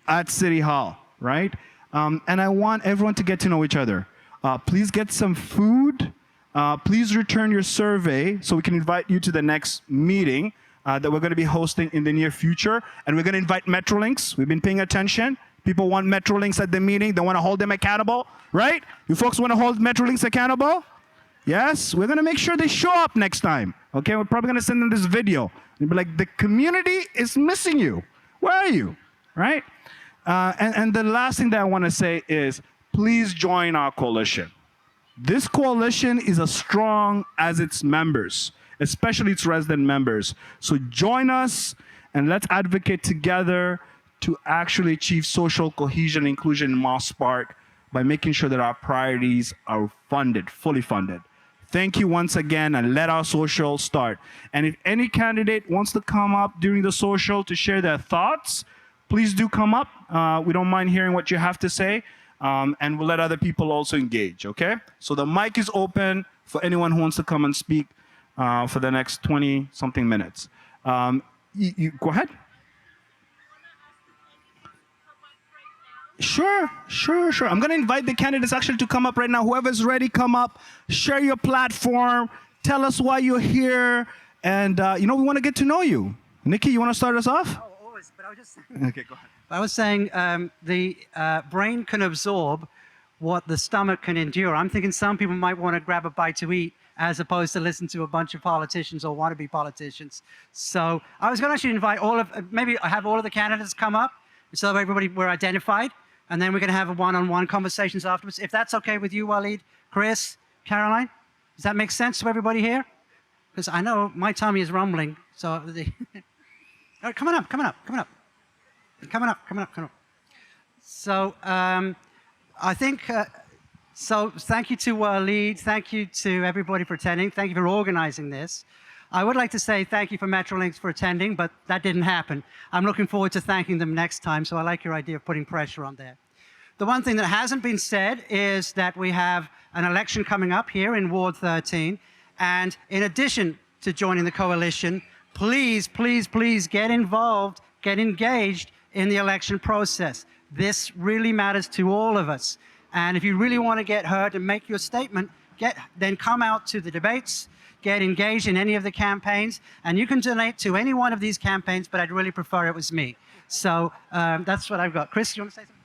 at City Hall, right? And I want everyone to get to know each other. Please get some food. Please return your survey so we can invite you to the next meeting that we're going to be hosting in the near future. And we're going to invite Metrolinks. We've been paying attention. People want Metrolinks at the meeting. They want to hold them accountable, right? You folks want to hold Metrolinks accountable? Yes? We're going to make sure they show up next time. Okay? We're probably going to send them this video. And be like, the community is missing you. Where are you? Right? And the last thing that I want to say is, please join our coalition. This coalition is as strong as its members, especially its resident members. So join us and let's advocate together to actually achieve social cohesion and inclusion in Moss Park by making sure that our priorities are funded, fully funded. Thank you once again, and let our social start. And if any candidate wants to come up during the social to share their thoughts, please do come up. We don't mind hearing what you have to say, and we'll let other people also engage, okay? So the mic is open for anyone who wants to come and speak for the next 20-something minutes. Go ahead. Sure. I'm going to invite the candidates actually to come up right now. Whoever's ready, come up, share your platform, tell us why you're here, and we want to get to know you. Nikki, you want to start us off? Oh, always, but I was just Okay, go ahead. I was saying the brain can absorb what the stomach can endure. I'm thinking some people might want to grab a bite to eat as opposed to listen to a bunch of politicians or wannabe politicians. So I was going to actually invite maybe I have all of the candidates come up so everybody were identified, and then we're going to have a one-on-one conversations afterwards. If that's okay with you, Waleed, Chris, Caroline, does that make sense to everybody here? Because I know my tummy is rumbling. So, all right, coming up. So I think, so thank you to Waleed, thank you to everybody for attending, thank you for organizing this. I would like to say thank you for Metrolinks for attending, but that didn't happen. I'm looking forward to thanking them next time, so I like your idea of putting pressure on there. The one thing that hasn't been said is that we have an election coming up here in Ward 13, and in addition to joining the coalition, please get involved, get engaged in the election process. This really matters to all of us. And if you really want to get heard and make your statement, then come out to the debates, get engaged in any of the campaigns, and you can donate to any one of these campaigns, but I'd really prefer it was me. So that's what I've got. Chris, you want to say something?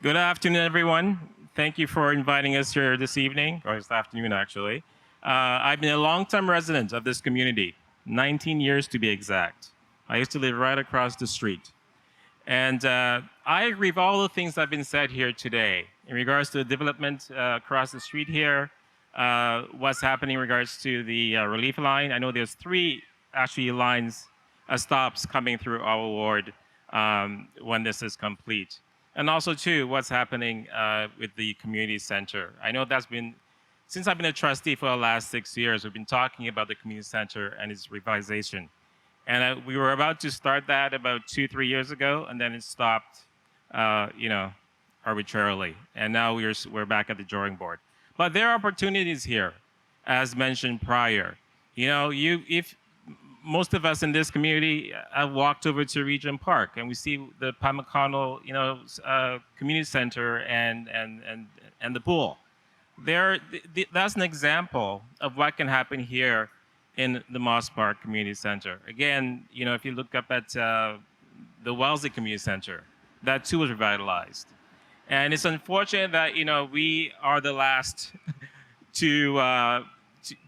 Good afternoon, everyone. Thank you for inviting us here this evening, or this afternoon, actually. I've been a long-time resident of this community, 19 years to be exact. I used to live right across the street. And I agree with all the things that have been said here today in regards to the development across the street here, what's happening in regards to the relief line. I know there's 3 actually lines, stops coming through our ward when this is complete. And also, too, what's happening with the community center. I know that's been, since I've been a trustee for the last 6 years, we've been talking about the community center and its revitalization. And we were about to start that about 2-3 years ago, and then it stopped, arbitrarily. And now we're back at the drawing board. But there are opportunities here, as mentioned prior. If most of us in this community have walked over to Regent Park, and we see the Pamacano, community center and the pool. That's an example of what can happen here in the Moss Park Community Center. Again, if you look up at the Wellesley Community Center, that too was revitalized. And it's unfortunate that, we are the last to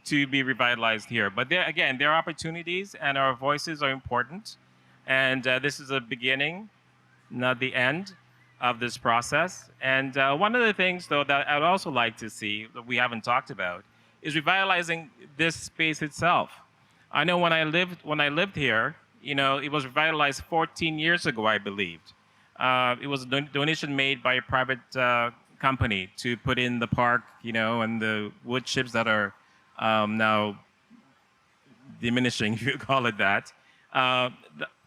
be revitalized here. But there are opportunities, and our voices are important. And this is a beginning, not the end of this process. And one of the things, though, that I'd also like to see that we haven't talked about is revitalizing this space itself. I know when I lived here, it was revitalized 14 years ago, I believed. It was a donation made by a private company to put in the park, and the wood chips that are now diminishing, if you call it that.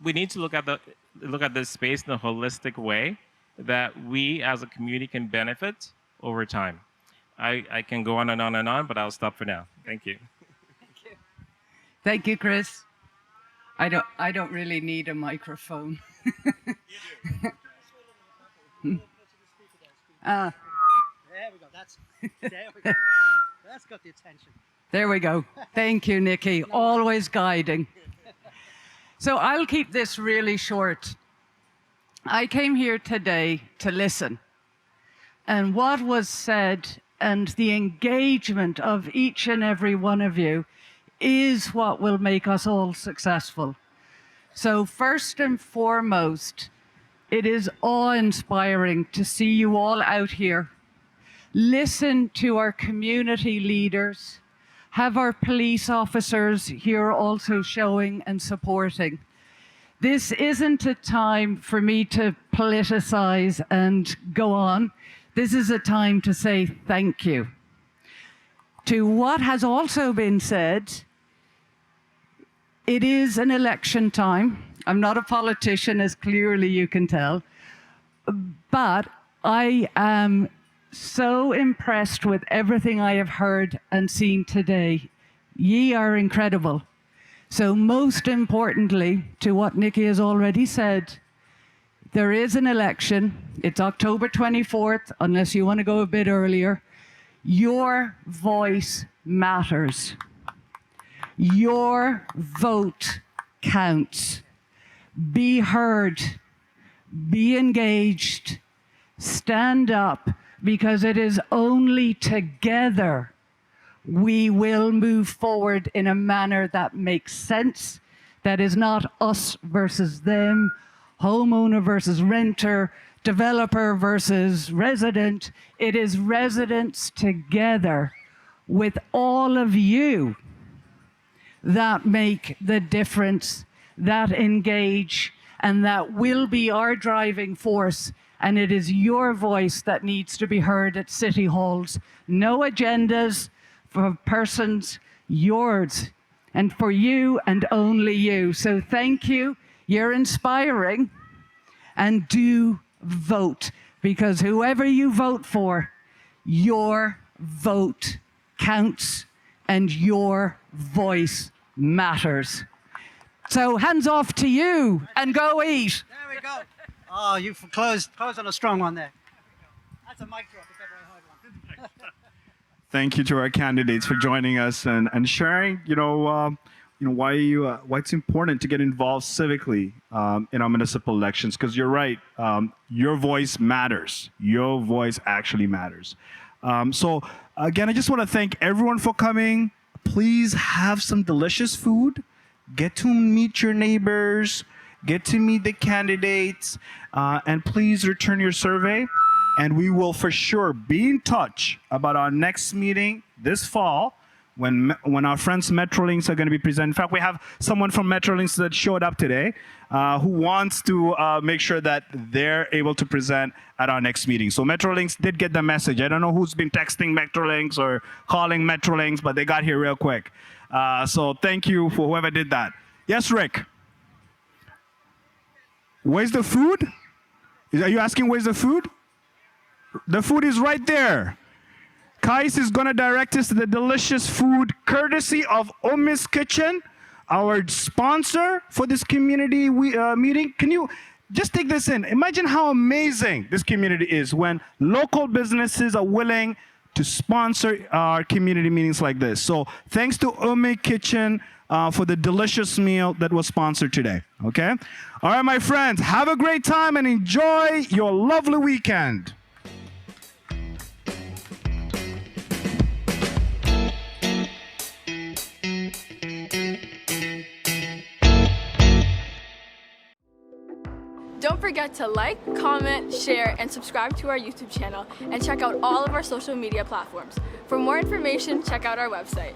We need to look at this space in a holistic way that we as a community can benefit over time. I can go on and on and on, but I'll stop for now. Thank you. Thank you, Chris. I don't really need a microphone. There we go. There we go. That's got the attention. There we go. Thank you, Nikki. Always guiding. So I'll keep this really short. I came here today to listen. And what was said and the engagement of each and every one of you is what will make us all successful. So first and foremost, it is awe-inspiring to see you all out here. Listen to our community leaders, have our police officers here also showing and supporting. This isn't a time for me to politicize and go on. This is a time to say thank you. To what has also been said, it is an election time. I'm not a politician, as clearly you can tell, but I am so impressed with everything I have heard and seen today. Ye are incredible. So most importantly, to what Nikki has already said, there is an election. It's October 24th, unless you want to go a bit earlier. Your voice matters. Your vote counts. Be heard. Be engaged. Stand up, because it is only together we will move forward in a manner that makes sense, that is not us versus them, homeowner versus renter, developer versus resident. It is residents together with all of you that make the difference, that engage, and that will be our driving force. And it is your voice that needs to be heard at city halls. No agendas for persons, yours, and for you and only you. So thank you. You're inspiring. And do vote, because whoever you vote for, your vote counts and your voice matters. So hands off to you and go eat. There we go. Oh, you've closed on a strong one there. That's a mic drop if ever I heard one. Thank you to our candidates for joining us and sharing, why it's important to get involved civically in our municipal elections. Because you're right, your voice matters. Your voice actually matters. So again, I just want to thank everyone for coming. Please have some delicious food. Get to meet your neighbors. Get to meet the candidates. And please return your survey. And we will for sure be in touch about our next meeting this fall when our friends Metrolinx are going to be present. In fact, we have someone from Metrolinx that showed up today who wants to make sure that they're able to present at our next meeting. So Metrolinx did get the message. I don't know who's been texting Metrolinx or calling Metrolinx, but they got here real quick. So thank you for whoever did that. Yes, Rick? Where's the food? Are you asking where's the food? The food is right there. Kais is going to direct us to the delicious food courtesy of Omi's Kitchen, our sponsor for this community meeting. Can you just take this in? Imagine how amazing this community is when local businesses are willing to sponsor our community meetings like this. So thanks to Omi Kitchen for the delicious meal that was sponsored today. Okay? All right, my friends, have a great time and enjoy your lovely weekend. Don't forget to like, comment, share, and subscribe to our YouTube channel, and check out all of our social media platforms. For more information, check out our website.